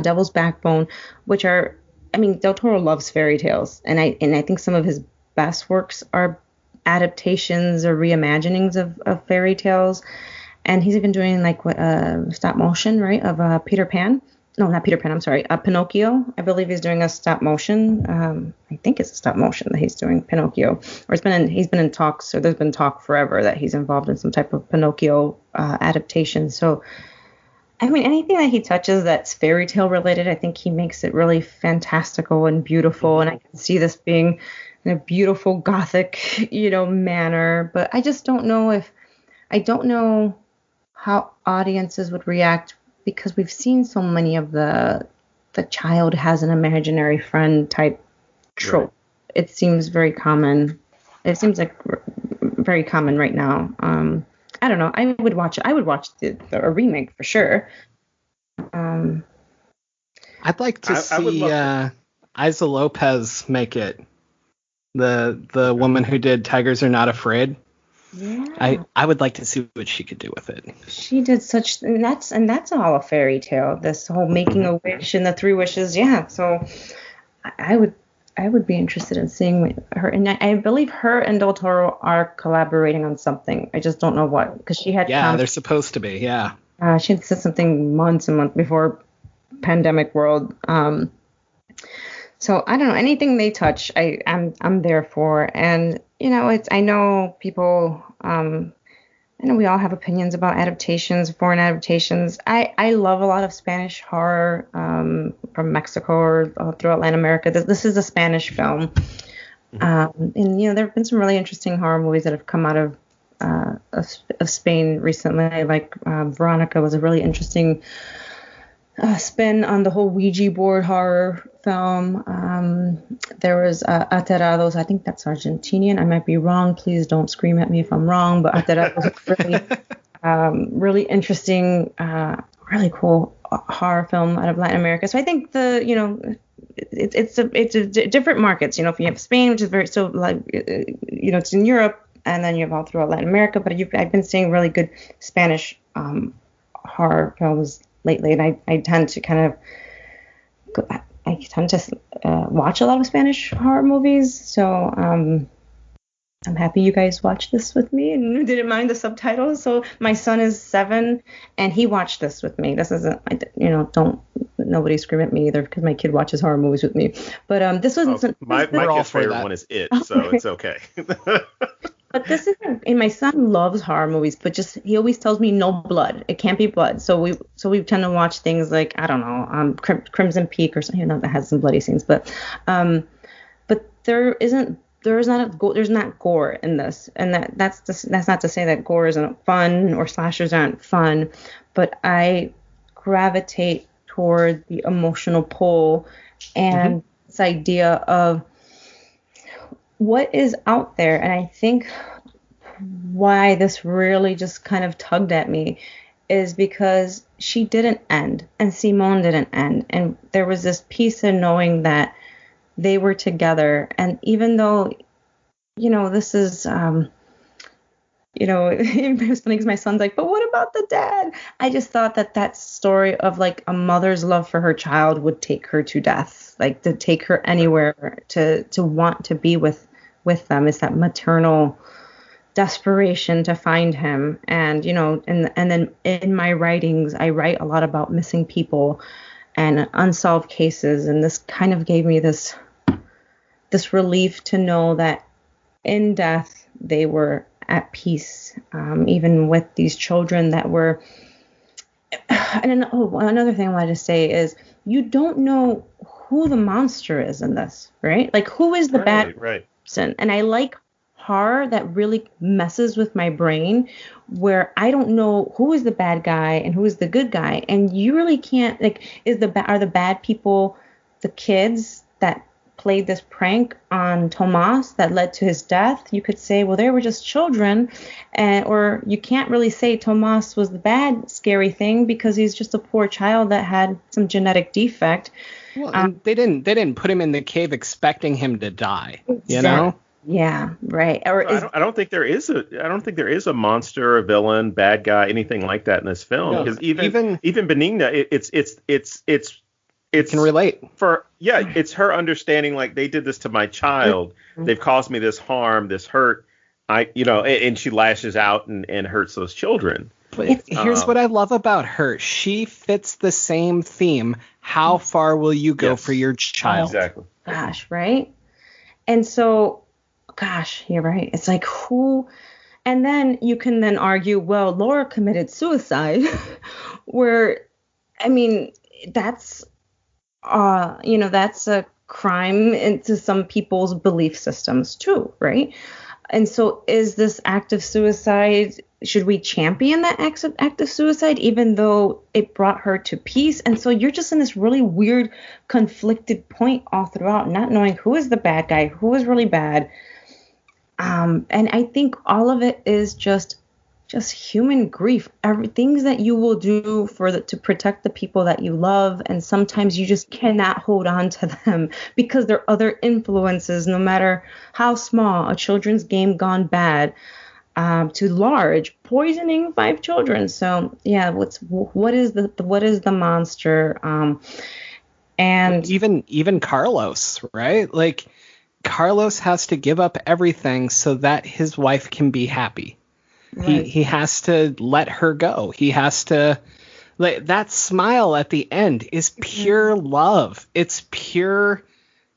Devil's Backbone, which are, I mean, Del Toro loves fairy tales, and I think some of his best works are adaptations or reimaginings of fairy tales. And he's even doing like stop motion, right, of Peter Pan. No, not Peter Pan. I'm sorry, Pinocchio. I believe he's doing a stop motion. I think it's a stop motion that he's doing Pinocchio, or he's been in talks, or there's been talk forever that he's involved in some type of Pinocchio adaptation. So, I mean, anything that he touches that's fairy tale related, I think he makes it really fantastical and beautiful. And I can see this being in a beautiful Gothic, you know, manner. But I just don't know how audiences would react, because we've seen so many of the child has an imaginary friend type trope. Right. It seems very common. It seems like very common right now. I don't know. I would watch it. I would watch a remake for sure. I'd like to see Isa Lopez make it. The woman who did Tigers Are Not Afraid. Yeah. I would like to see what she could do with it. She did and that's all a fairy tale. This whole making a wish and the 3 wishes. Yeah. So I would be interested in seeing her, and I believe her and Del Toro are collaborating on something. I just don't know what, because she had they're supposed to be. Yeah. She had said something months and months before pandemic world. So I don't know, anything they touch, I'm there for. And you know, I know people, I know we all have opinions about adaptations, foreign adaptations. I love a lot of Spanish horror from Mexico or throughout Latin America. This is a Spanish film. And you know, there have been some really interesting horror movies that have come out of Spain recently. Like Veronica was a really interesting spin on the whole Ouija board horror film. There was Aterrados. I think that's Argentinian. I might be wrong. Please don't scream at me if I'm wrong. But Aterrados is really, really interesting, really cool horror film out of Latin America. So I think it's different markets. You know, if you have Spain, which is very it's in Europe, and then you have all throughout Latin America. But I've been seeing really good Spanish horror films lately, and I tend to kind of I tend to watch a lot of Spanish horror movies, so I'm happy you guys watched this with me and didn't mind the subtitles. So my son is 7 and he watched this with me. This isn't, don't nobody scream at me either because my kid watches horror movies with me. But this wasn't. My kid's favorite one is It, so it's okay. But this isn't. And my son loves horror movies, but just he always tells me no blood. It can't be blood. So we tend to watch things like, I don't know, Crimson Peak or something that has some bloody scenes. But there's not gore in this, and that's not to say that gore isn't fun or slashers aren't fun, but I gravitate toward the emotional pull and this idea of what is out there. And I think why this really just kind of tugged at me is because she didn't end and Simone didn't end, and there was this piece of knowing that they were together. And even though, this is, it was funny because my son's like, but what about the dad? I just thought that story of like a mother's love for her child would take her to death, like to take her anywhere, to want to be with them. It's that maternal desperation to find him. And, and then in my writings, I write a lot about missing people and unsolved cases. And this kind of gave me this relief to know that in death, they were at peace, even with these children that were. And then, another thing I wanted to say is you don't know who the monster is in this, right? Like, who is the bad person? And I like horror that really messes with my brain, where I don't know who is the bad guy and who is the good guy, and you really can't, like, are the bad people the kids that played this prank on Tomas that led to his death? You could say, well, they were just children, or you can't really say Tomas was the bad scary thing because he's just a poor child that had some genetic defect. Well, and they didn't put him in the cave expecting him to die, you know? Yeah, right. Or I don't think there is a monster, a villain, bad guy, anything like that in this film. Because even Benigna, it's can relate. It's her understanding, like, they did this to my child. They've caused me this harm, this hurt. And she lashes out and hurts those children. But here's what I love about her. She fits the same theme. How far will you go for your child? Exactly. Gosh, right? And so, gosh, you're right. It's like, who? And then you can then argue, well, Laura committed suicide, where, I mean, that's a crime into some people's belief systems too, right? And so is this act of suicide, should we champion that act of suicide even though it brought her to peace? And so you're just in this really weird conflicted point all throughout, not knowing who is the bad guy, who is really bad. And I think all of it is just human grief, things that you will do to protect the people that you love, and sometimes you just cannot hold on to them because there are other influences, no matter how small. A children's game gone bad to large, poisoning 5 children. So yeah, what is the monster? And even Carlos, right? Like, Carlos has to give up everything so that his wife can be happy. Right. He has to let her go. He has to, like, that smile at the end is pure love. It's pure,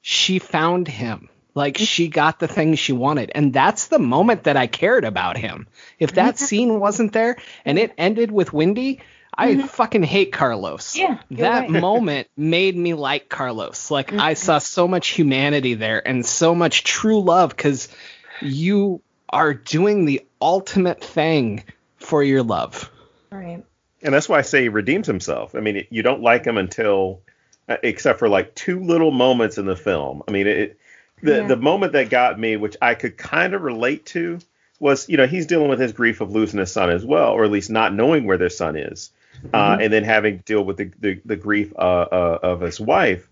she found him. Like, she got the thing she wanted. And that's the moment that I cared about him. If that scene wasn't there and it ended with Wendy, I fucking hate Carlos. Yeah, that moment made me like Carlos. Like, I saw so much humanity there and so much true love, because you are doing the ultimate thing for your love. Right. And that's why I say he redeems himself. I mean, you don't like him until, except for like 2 little moments in the film. I mean, the moment that got me, which I could kind of relate to, was, he's dealing with his grief of losing his son as well, or at least not knowing where their son is, and then having to deal with the grief of his wife.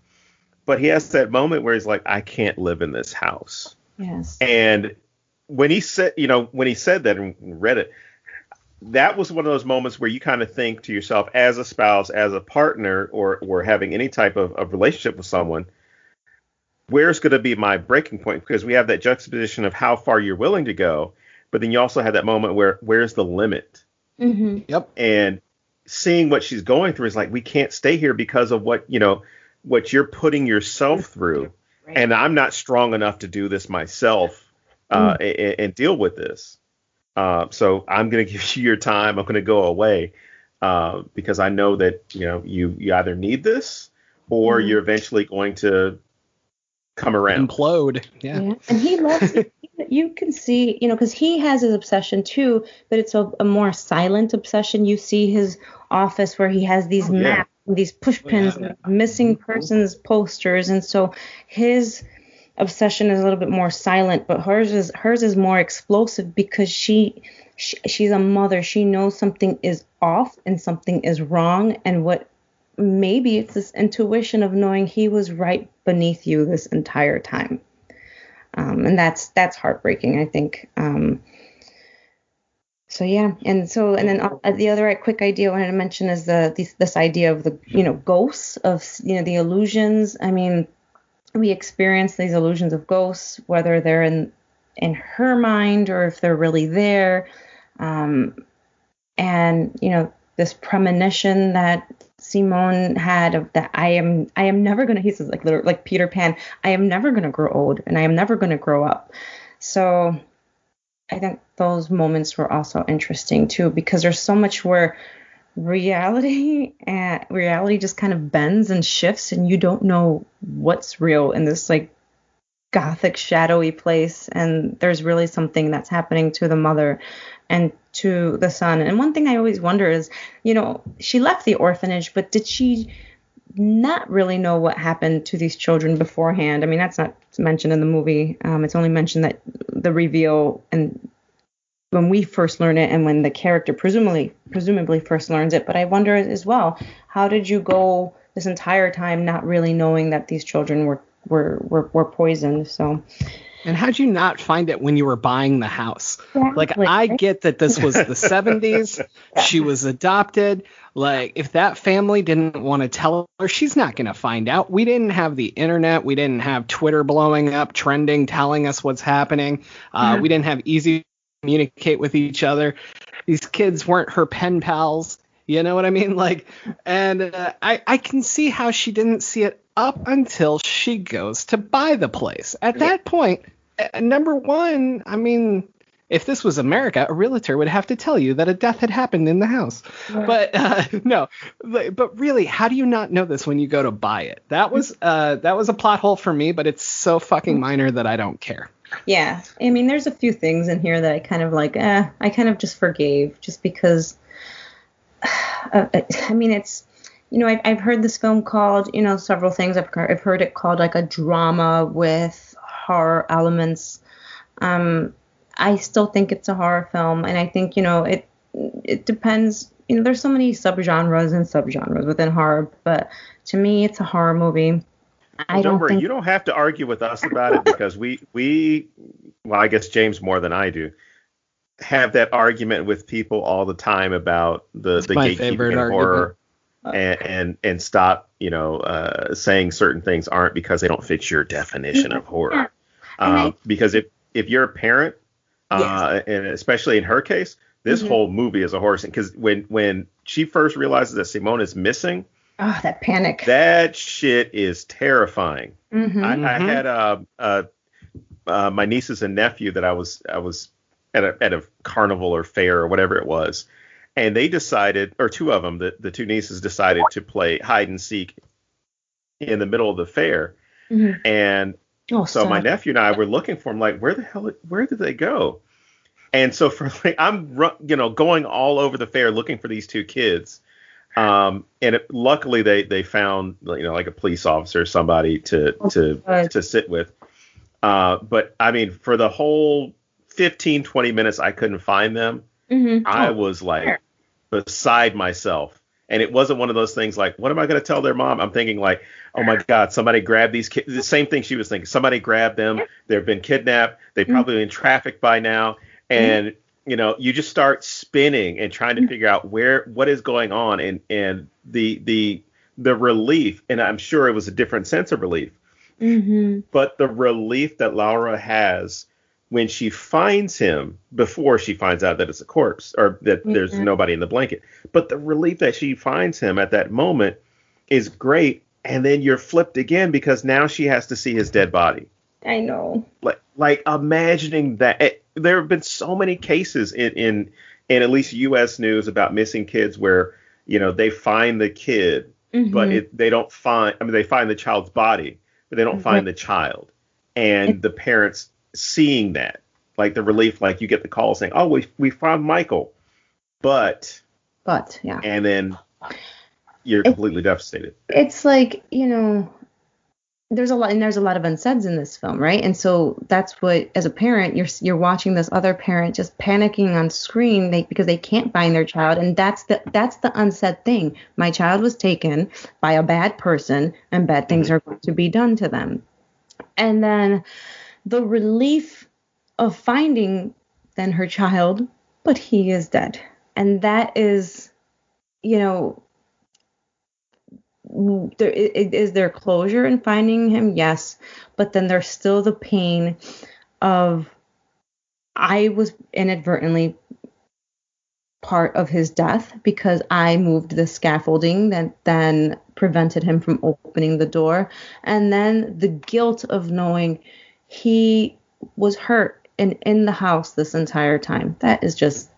But he has that moment where he's like, I can't live in this house. Yes. And when he said that and read it, that was one of those moments where you kind of think to yourself, as a spouse, as a partner, or having any type of relationship with someone, where's going to be my breaking point? Because we have that juxtaposition of how far you're willing to go, but then you also have that moment where where's the limit? Mm-hmm. Yep. And seeing what she's going through is like, we can't stay here because of what you're putting yourself through. Right. And I'm not strong enough to do this myself and deal with this. So I'm going to give you your time. I'm going to go away because I know that, you either need this or you're eventually going to come around. Implode. Yeah. And he loves it. You can see, because he has his obsession too, but it's a more silent obsession. You see his office where he has these maps, these push pins, missing persons posters. And so his obsession is a little bit more silent, but hers is more explosive because she's a mother. She knows something is off and something is wrong. And what maybe it's this intuition of knowing he was right beneath you this entire time. And that's heartbreaking, I think. So yeah, and then the other quick idea I wanted to mention is this idea of the ghosts of the illusions. I mean, we experience these illusions of ghosts, whether they're in her mind or if they're really there, and this premonition that Simone had of that I am never gonna, he says like Peter Pan, I am never gonna grow old and I am never gonna grow up. So I think those moments were also interesting too, because there's so much where reality just kind of bends and shifts and you don't know what's real in this like gothic shadowy place, and there's really something that's happening to the mother and to the son. And one thing I always wonder is, she left the orphanage, but did she not really know what happened to these children beforehand? I mean, that's not mentioned in the movie. It's only mentioned that the reveal and when we first learn it and when the character presumably first learns it. But I wonder as well, how did you go this entire time not really knowing that these children were poisoned? So. And how'd you not find it when you were buying the house? Exactly. Like, I get that this was the 70s. She was adopted. Like, if that family didn't want to tell her, she's not going to find out. We didn't have the internet. We didn't have Twitter blowing up, trending, telling us what's happening. We didn't have easy to communicate with each other. These kids weren't her pen pals. You know what I mean? Like, and I can see how she didn't see it up until she goes to buy the place. At that point, number one, I mean, if this was America, a realtor would have to tell you that a death had happened in the house. Right. But no, but really, how do you not know this when you go to buy it? That was a plot hole for me, but it's so fucking minor that I don't care. Yeah, I mean, there's a few things in here that I kind of like, I kind of just forgave just because, I mean, it's, I've heard this film called, several things. I've heard it called like a drama with horror elements. I still think it's a horror film, and I think it depends. There's so many subgenres within horror, but to me, it's a horror movie. Don't worry, you don't have to argue with us about it because we well, I guess James more than I do, have that argument with people all the time about the gatekeeping in horror. And stop, saying certain things aren't because they don't fit your definition of horror. Because if you're a parent, and especially in her case, this whole movie is a horror scene. Because when she first realizes that Simone is missing, that panic, that shit is terrifying. I had my nieces and nephew that I was at a carnival or fair or whatever it was. And they decided, or two of them, the two nieces decided to play hide and seek in the middle of the fair. And so my nephew and I were looking for them, like, where did they go? And so I'm going all over the fair looking for these two kids. And luckily they found, like a police officer or somebody to sit with. But I mean, for the whole 15-20 minutes, I couldn't find them. I was like beside myself. And it wasn't one of those things like, what am I going to tell their mom? I'm thinking like, oh my God, somebody grabbed these kids. The same thing she was thinking. Somebody grabbed them. They've been kidnapped. They've probably been trafficked by now. And you just start spinning and trying to figure out what is going on, and the relief, and I'm sure it was a different sense of relief, but the relief that Laura has when she finds him before she finds out that it's a corpse or that there's nobody in the blanket, but the relief that she finds him at that moment is great. And then you're flipped again because now she has to see his dead body. I know. Like imagining that. There have been so many cases in at least U.S. news about missing kids where, they find the kid, but they don't find. I mean, they find the child's body, but they don't find the child. And the parents seeing that, like the relief, like you get the call saying, "Oh, we found Michael," but yeah, and then you're completely devastated. It's like, there's a lot of unsaids in this film, right? And so that's what, as a parent, you're watching this other parent just panicking on screen because they can't find their child, and that's the unsaid thing. My child was taken by a bad person, and bad things are going to be done to them. And then the relief of finding then her child, but he is dead, and that is, is there closure in finding him? Yes. But then there's still the pain of, I was inadvertently part of his death because I moved the scaffolding that then prevented him from opening the door. And then the guilt of knowing he was hurt and in the house this entire time. It's just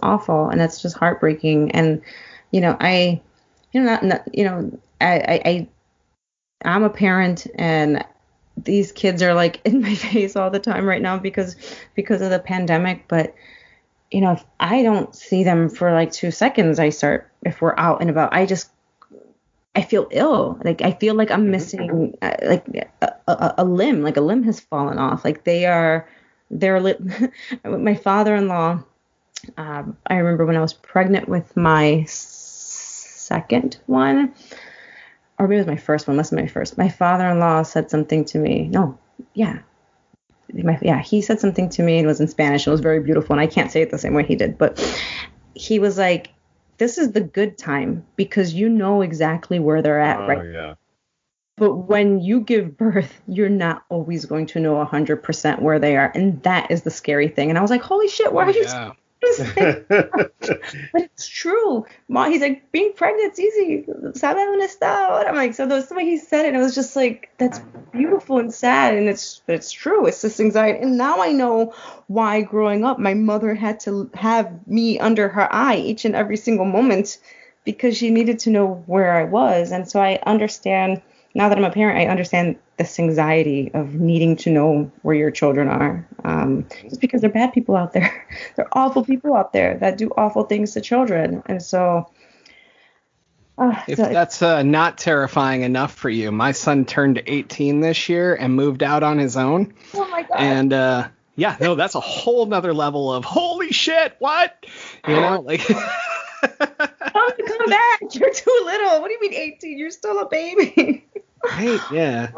awful. And that's just heartbreaking. And, I'm a parent, and these kids are like in my face all the time right now because of the pandemic. But, if I don't see them for like 2 seconds, if we're out and about, I feel ill. Like I feel like I'm missing like a limb, like a limb has fallen off. Like they're my father-in-law. I remember when I was pregnant with my second one, or maybe it was my first one. Must have been my first. My father-in-law said something to me. He said something to me, and it was in Spanish. It was very beautiful, and I can't say it the same way he did, but he was like, "This is the good time because you know exactly where they're at, right?" Yeah. But when you give birth, you're not always going to know 100% where they are, and that is the scary thing. And I was like, "Holy shit, why are you?" But it's true. Mom, he's like, being pregnant's easy. Sabe dónde está? And I'm like, so that's the way he said it. And it was just like, that's beautiful and sad. And it's true. It's this anxiety. And now I know why growing up, my mother had to have me under her eye each and every single moment because she needed to know where I was. And so I understand, now that I'm a parent, I understand this anxiety of needing to know where your children are. Just because they're bad people out there. They're awful people out there that do awful things to children. And so... if that's not terrifying enough for you, my son turned 18 this year and moved out on his own. Oh, my God. And... that's a whole nother level of holy shit, what? Like... Come back. You're too little. What do you mean 18? You're still a baby. Right, yeah.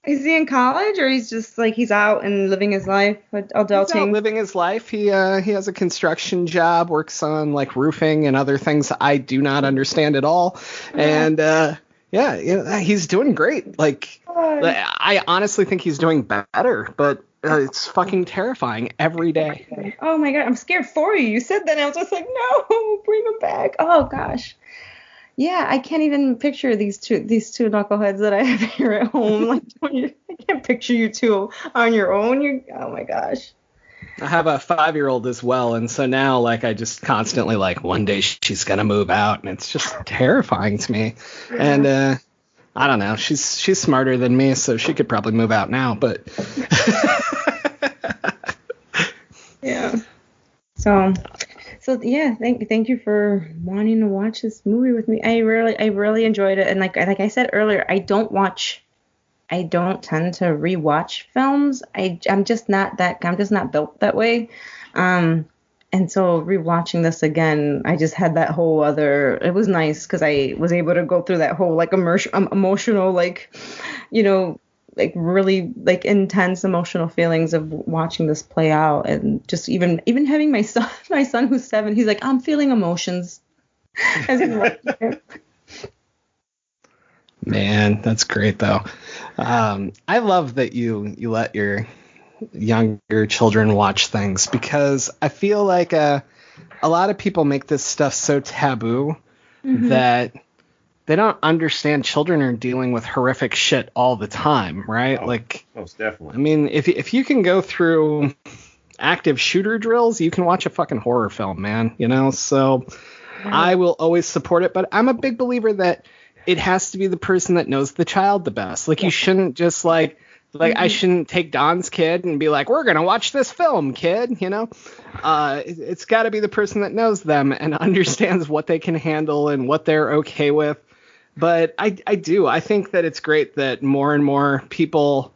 Is he in college, or he's just like he's out and living his life, adulting? He's out living his life. He has a construction job, works on like roofing and other things I do not understand at all. Yeah. And he's doing great. Like I honestly think he's doing better, but it's fucking terrifying every day. Oh my God, I'm scared for you. You said that, and I was just like, no, bring him back. Oh gosh. Yeah, I can't even picture these two knuckleheads that I have here at home. Like, I can't picture you two on your own. Oh my gosh. I have a 5-year-old as well, and so now like I just constantly like one day she's gonna move out, and it's just terrifying to me. Yeah. And I don't know, she's smarter than me, so she could probably move out now, but yeah. So yeah, thank you for wanting to watch this movie with me. I really enjoyed it, and like I said earlier, I don't tend to rewatch films. I'm just not built that way. And so rewatching this again, I just had that whole other. It was nice because I was able to go through that whole like emotional like, like really like intense emotional feelings of watching this play out, and just even having my son who's 7, he's like, I'm feeling emotions as he's watching it. Man, that's great though. I love that you let your younger children watch things, because I feel like a lot of people make this stuff so taboo that they don't understand children are dealing with horrific shit all the time, right? Oh, like, most definitely. I mean, if you can go through active shooter drills, you can watch a fucking horror film, man, you know? So I will always support it, but I'm a big believer that it has to be the person that knows the child the best. Like, you shouldn't just like I shouldn't take Don's kid and be like, we're going to watch this film, kid, you know? It's got to be the person that knows them and understands what they can handle and what they're okay with. But I think that it's great that more and more people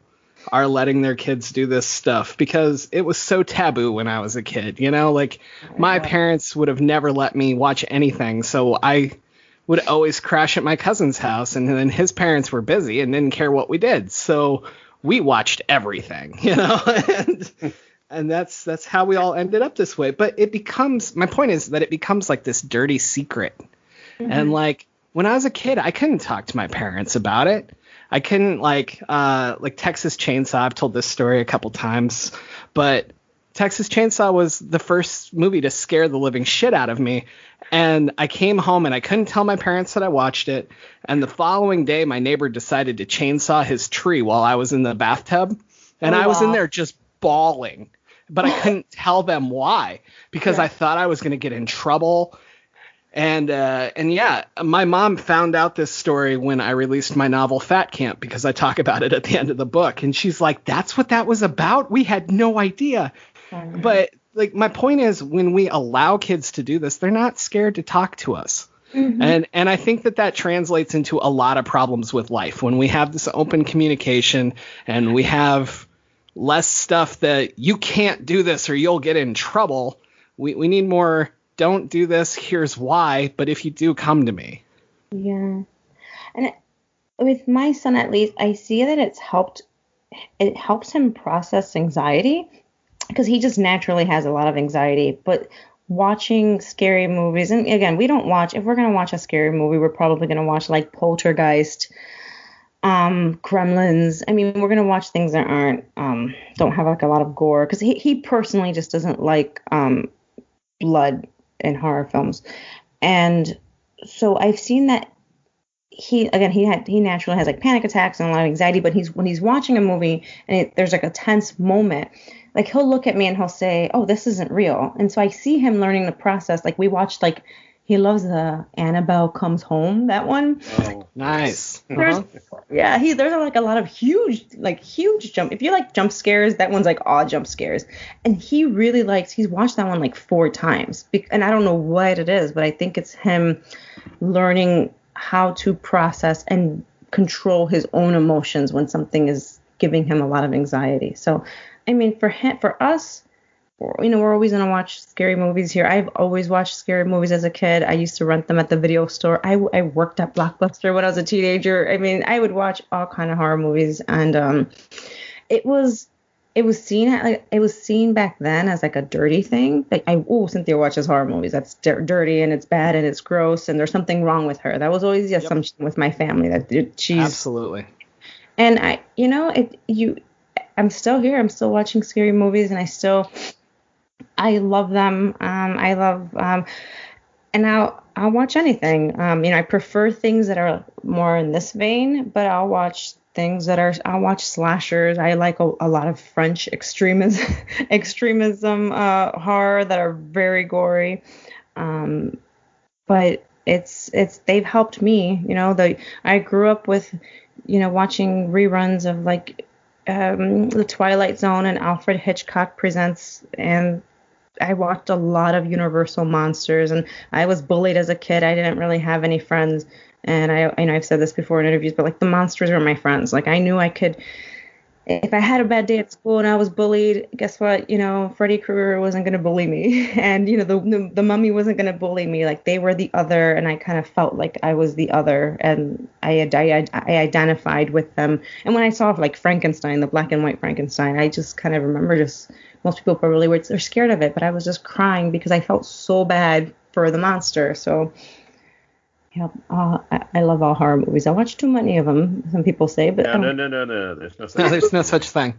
are letting their kids do this stuff, because it was so taboo when I was a kid, you know? Like, my parents would have never let me watch anything, so I would always crash at my cousin's house, and then his parents were busy and didn't care what we did, so we watched everything, you know? and that's how we all ended up this way. But my point is that it becomes like this dirty secret. And like, when I was a kid, I couldn't talk to my parents about it. I couldn't like Texas Chainsaw. I've told this story a couple times, but Texas Chainsaw was the first movie to scare the living shit out of me. And I came home and I couldn't tell my parents that I watched it. And the following day, my neighbor decided to chainsaw his tree while I was in the bathtub. And I was in there just bawling, but I couldn't tell them why, because I thought I was going to get in trouble. And yeah, my mom found out this story when I released my novel Fat Camp, because I talk about it at the end of the book. And she's like, that's what that was about? We had no idea. But like, my point is, when we allow kids to do this, they're not scared to talk to us. And I think that translates into a lot of problems with life. When we have this open communication and we have less stuff that you can't do this or you'll get in trouble, we need more. Don't do this. Here's why. But if you do, come to me. Yeah. And with my son, at least, I see that it helps him process anxiety, because he just naturally has a lot of anxiety. But watching scary movies, and again, if we're going to watch a scary movie, we're probably going to watch like Poltergeist, Gremlins. I mean, we're going to watch things that don't have like a lot of gore, because he personally just doesn't like blood in horror films. And so I've seen that he naturally has like panic attacks and a lot of anxiety, but when he's watching a movie and there's like a tense moment, like he'll look at me and he'll say, oh, this isn't real. And so I see him learning the process. Like, we watched, like, he loves the Annabelle Comes Home, that one. Oh, nice. There's like a lot of huge jump. If you like jump scares, that one's like all jump scares. And he's watched that one like 4 times. And I don't know what it is, but I think it's him learning how to process and control his own emotions when something is giving him a lot of anxiety. So, I mean, for us, you know, we're always going to watch scary movies here. I've always watched scary movies as a kid. I used to rent them at the video store. I worked at Blockbuster when I was a teenager. I mean, I would watch all kind of horror movies, and it was seen back then as like a dirty thing. Like, Cynthia watches horror movies. That's dirty and it's bad and it's gross and there's something wrong with her. That was always the assumption with my family, that she's absolutely. And I'm still here. I'm still watching scary movies, and I love them. And I'll watch anything. I prefer things that are more in this vein, but I'll watch I'll watch slashers. I like a lot of French extremism horror that are very gory. But they've helped me. I grew up with, watching reruns of like The Twilight Zone and Alfred Hitchcock Presents, and I watched a lot of Universal monsters, and I was bullied as a kid. I didn't really have any friends, and I know I've said this before in interviews, but like the monsters were my friends. Like, I knew I could if I had a bad day at school and I was bullied, guess what? Freddy Krueger wasn't going to bully me. And, the mummy wasn't going to bully me. Like, they were the other, and I kind of felt like I was the other, and I identified with them. And when I saw, like, Frankenstein, the black and white Frankenstein, I just kind of remember most people probably they're scared of it, but I was just crying because I felt so bad for the monster. So, yeah, I love all horror movies. I watch too many of them, some people say, but no. There's no such there's no such thing.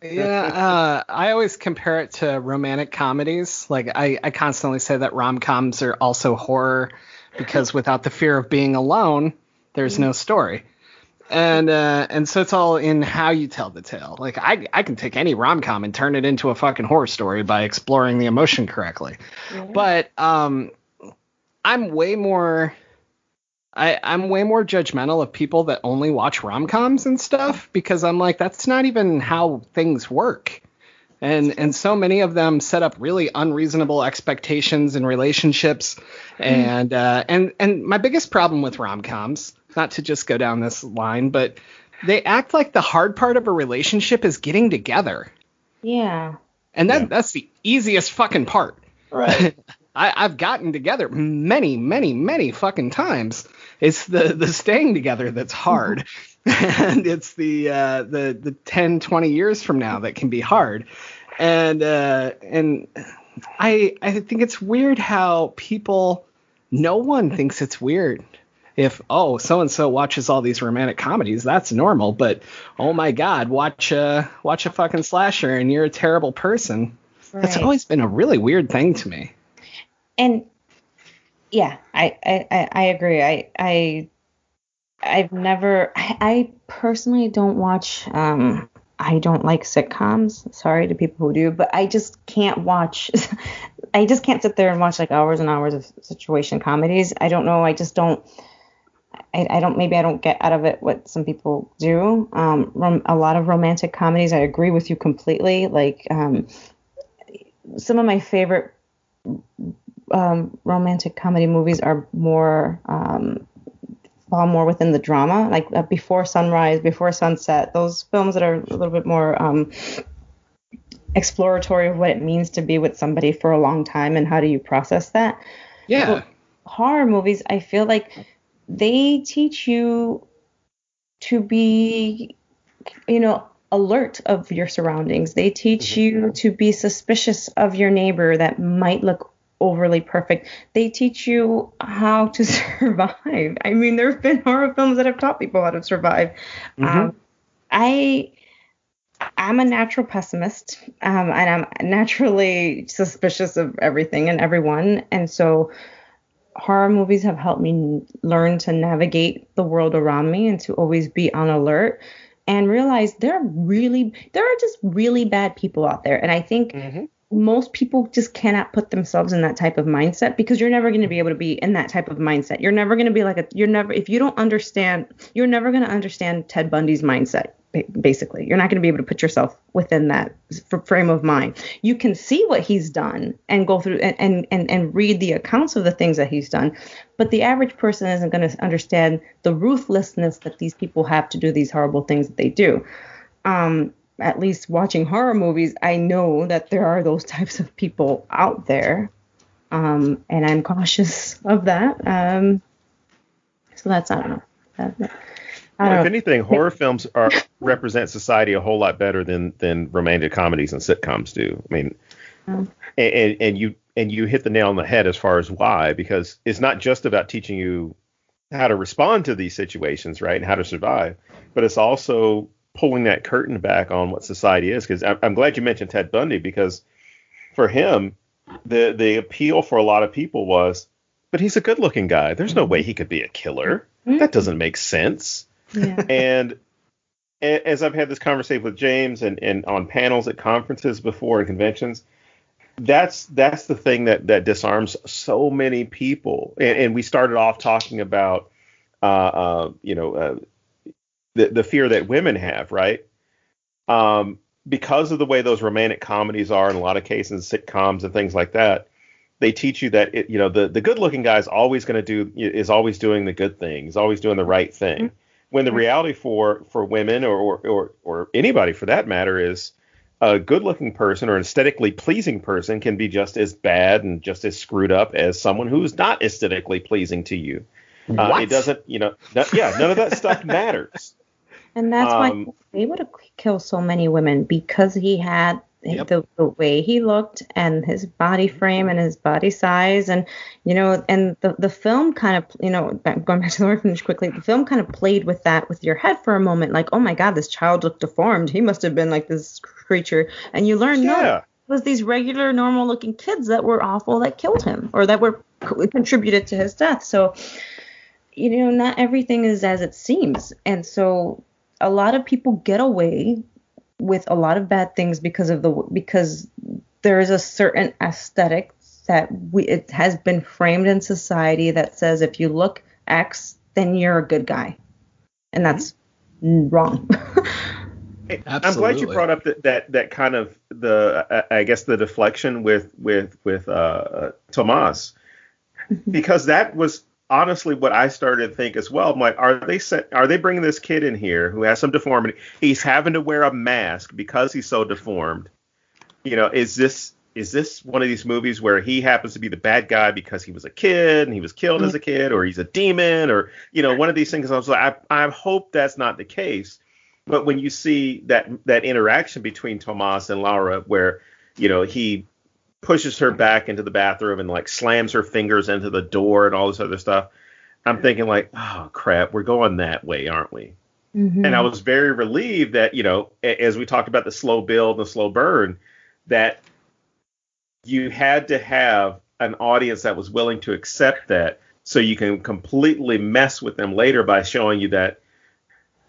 Yeah, I always compare it to romantic comedies. Like, I constantly say that rom-coms are also horror because without the fear of being alone, there's no story. And so it's all in how you tell the tale. Like, I can take any rom-com and turn it into a fucking horror story by exploring the emotion correctly. Yeah. But I'm way more judgmental of people that only watch rom-coms and stuff, because I'm like, that's not even how things work. And so many of them set up really unreasonable expectations in relationships. And my biggest problem with rom-coms, not to just go down this line, but they act like the hard part of a relationship is getting together. Yeah. And that's the easiest fucking part. Right. I've gotten together many, many, many fucking times. It's the staying together that's hard. And it's the 10, 20 years from now that can be hard. And I think it's weird how no one thinks it's weird if, so-and-so watches all these romantic comedies, that's normal. But, oh my God, watch a fucking slasher and you're a terrible person. Right. That's always been a really weird thing to me. And yeah, I agree. I personally don't watch, I don't like sitcoms. Sorry to people who do, but I just can't sit there and watch like hours and hours of situation comedies. I don't know. I just don't, maybe I don't get out of it what some people do. A lot of romantic comedies, I agree with you completely. Like, some of my favorite romantic comedy movies are fall more within the drama, like Before Sunrise, Before Sunset, those films that are a little bit more exploratory of what it means to be with somebody for a long time and how do you process that. Yeah. But horror movies, I feel like they teach you to be, alert of your surroundings. They teach you to be suspicious of your neighbor that might look overly perfect. They teach you how to survive. I mean, there have been horror films that have taught people how to survive. I'm a natural pessimist, and I'm naturally suspicious of everything and everyone. And so horror movies have helped me learn to navigate the world around me and to always be on alert and realize there are just really bad people out there. And I think most people just cannot put themselves in that type of mindset, because you're never going to be able to be in that type of mindset. You're never going to be if you don't understand, you're never going to understand Ted Bundy's mindset. Basically, you're not going to be able to put yourself within that frame of mind. You can see what he's done and go through and read the accounts of the things that he's done. But the average person isn't going to understand the ruthlessness that these people have to do these horrible things that they do. At least watching horror movies, I know that there are those types of people out there. And I'm cautious of that. So that's, I don't know. If anything, horror films represent society a whole lot better than romantic comedies and sitcoms do. I mean, and you hit the nail on the head as far as why, because it's not just about teaching you how to respond to these situations, right, and how to survive, but it's also pulling that curtain back on what society is. Because I'm glad you mentioned Ted Bundy, because for him, the appeal for a lot of people was, but he's a good-looking guy. There's no way he could be a killer. That doesn't make sense. Yeah. And as I've had this conversation with James and on panels at conferences before and conventions, that's the thing that disarms so many people. And we started off talking about, the fear that women have, right? Because of the way those romantic comedies are, in a lot of cases, sitcoms and things like that, they teach you that the good-looking guy is always doing the good thing. He's always doing the right thing. when the reality for women or anybody for that matter is a good-looking person or an aesthetically pleasing person can be just as bad and just as screwed up as someone who's not aesthetically pleasing to you. It doesn't, none of that stuff matters. And that's why he was able to kill so many women, because he had the way he looked and his body frame and his body size. And, and the film kind of, going back to the orphanage quickly, the film kind of played with that with your head for a moment. Like, oh, my God, this child looked deformed. He must have been like this creature. And you learn, no, it was these regular, normal looking kids that were awful that killed him or that were contributed to his death. So, not everything is as it seems. And so a lot of people get away with a lot of bad things because there is a certain aesthetic that it has been framed in society that says if you look X, then you're a good guy, and that's wrong. I'm glad you brought up that kind of the deflection with Tomas, because that was honestly what I started to think as well. I'm like, are they bringing this kid in here who has some deformity? He's having to wear a mask because he's so deformed. Is this one of these movies where he happens to be the bad guy because he was a kid and he was killed as a kid, or he's a demon, or one of these things? I was like, I hope that's not the case. But when you see that interaction between Tomas and Laura, where he pushes her back into the bathroom and like slams her fingers into the door and all this other stuff, I'm thinking like, oh crap, we're going that way, aren't we? Mm-hmm. And I was very relieved that, as we talked about the slow build and the slow burn, that you had to have an audience that was willing to accept that, so you can completely mess with them later by showing you that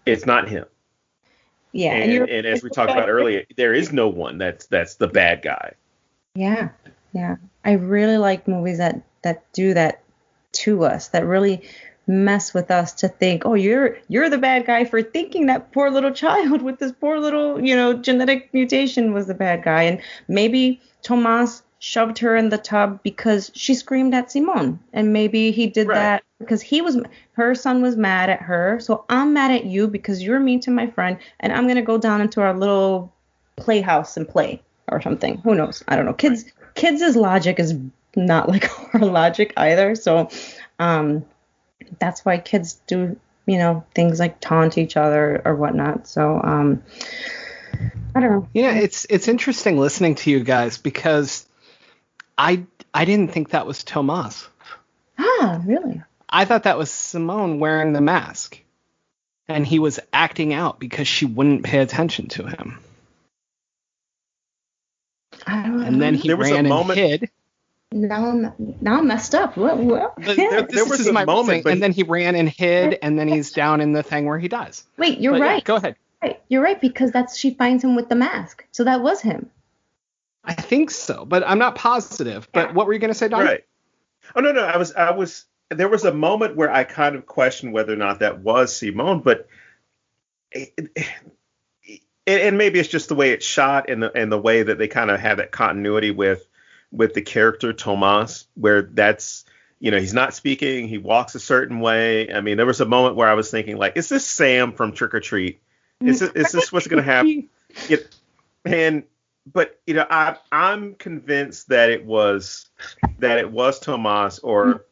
it's not him. Yeah. And as we talked about earlier, there is no one that's the bad guy. Yeah. Yeah. I really like movies that do that to us, that really mess with us to think, oh, you're the bad guy for thinking that poor little child with this poor little, genetic mutation was the bad guy. And maybe Tomas shoved her in the tub because she screamed at Simon. And maybe he did that because her son was mad at her. So I'm mad at you because you're mean to my friend. And I'm going to go down into our little playhouse and play. Or something. Who knows? I don't know. Kids' logic is not like our logic either. So that's why kids do, things like taunt each other or whatnot. So I don't know. Yeah, it's interesting listening to you guys, because I didn't think that was Tomas. Ah, really? I thought that was Simone wearing the mask, and he was acting out because she wouldn't pay attention to him. And then he ran and hid. Now I'm messed up. What? There was a moment, and then he ran and hid, and then he's down in the thing where he dies. Wait, you're right. Yeah, go ahead. Right. You're right, because she finds him with the mask. So that was him. I think so, but I'm not positive. But what were you going to say, Don? Right. Oh, no. I was. There was a moment where I kind of questioned whether or not that was Simone, but. And maybe it's just the way it's shot and the way that they kind of have that continuity with the character Tomas, where that's, he's not speaking, he walks a certain way. I mean, there was a moment where I was thinking, like, is this Sam from Trick or Treat? Is this what's going to happen? But I'm convinced that it was Tomas, or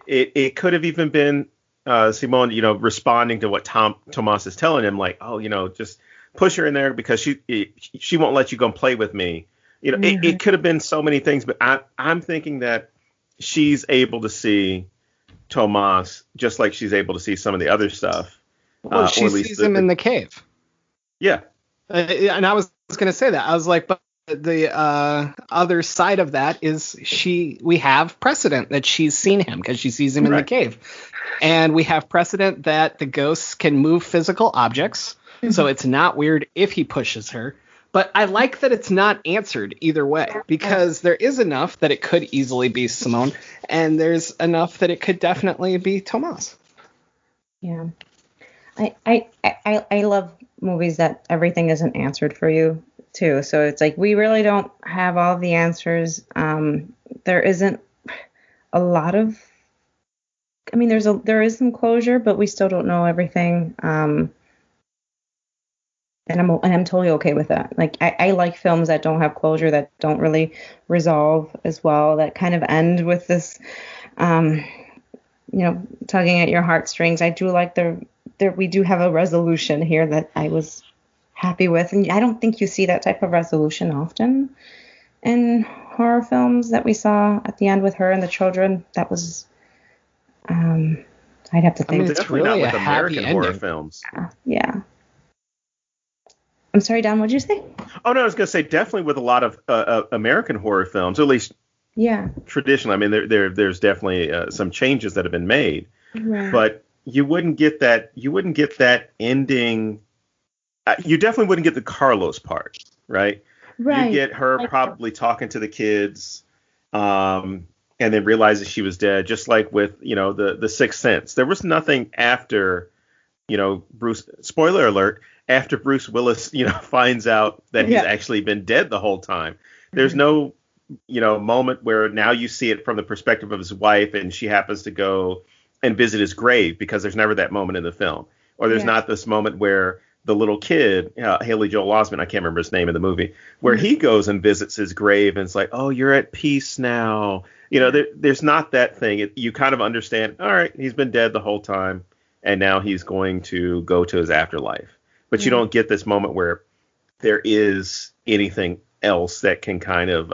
it could have even been Simone, responding to what Tomas is telling him, like, oh, just push her in there because she won't let you go and play with me. It could have been so many things, but I'm thinking that she's able to see Tomas just like she's able to see some of the other stuff. Well, she sees him in the cave. Yeah. And I was going to say that. I was like, but the other side of that is we have precedent that she's seen him because she sees him in the cave. And we have precedent that the ghosts can move physical objects. So it's not weird if he pushes her. But I like that it's not answered either way, because there is enough that it could easily be Simone, and there's enough that it could definitely be Tomas. Yeah. I love movies that everything isn't answered for you, too. So it's like we really don't have all the answers. There isn't a lot of I mean, there is some closure, but we still don't know everything. And I'm totally okay with that. Like I like films that don't have closure, that don't really resolve as well, that kind of end with this, tugging at your heartstrings. I do like we do have a resolution here that I was happy with, and I don't think you see that type of resolution often in horror films that we saw at the end with her and the children. That was, I'd have to think. I mean, it's Definitely really not with a American happy horror ending. films. Yeah. I'm sorry, Don, what'd you say? Oh no, I was gonna say definitely with a lot of American horror films, at least Yeah. traditionally. I mean, there's definitely some changes that have been made, Right. but you wouldn't get that. You wouldn't get that ending. You definitely wouldn't get the Carlos part, right? Right. You get her probably talking to the kids, and then realizes she was dead, just like with the Sixth Sense. There was nothing after Bruce. Spoiler alert. After Bruce Willis, finds out that he's actually been dead the whole time. There's no, moment where now you see it from the perspective of his wife and she happens to go and visit his grave, because there's never that moment in the film. Or there's not this moment where the little kid, Haley Joel Osment, I can't remember his name in the movie, where he goes and visits his grave and it's like, oh, you're at peace now. There's not that thing. You kind of understand, all right, he's been dead the whole time and now he's going to go to his afterlife. But you don't get this moment where there is anything else that can kind of,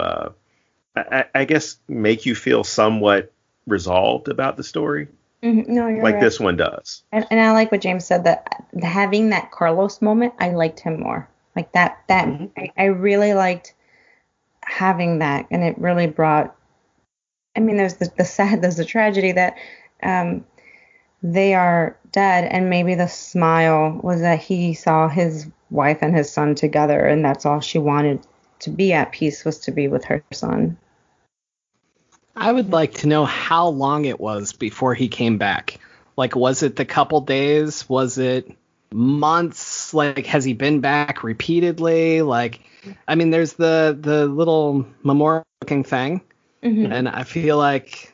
I guess, make you feel somewhat resolved about the story. Mm-hmm. No, you're like right. This one does. And I like what James said, that having that Carlos moment, I liked him more. Like that I really liked having that, and it really brought. I mean, there's the tragedy that they are dead, and maybe the smile was that he saw his wife and his son together, and that's all she wanted to be at peace, was to be with her son. I would like to know how long it was before he came back. Like, was it the couple days? Was it months? Like, has he been back repeatedly? Like, I mean, there's the little memorial looking thing, and I feel like,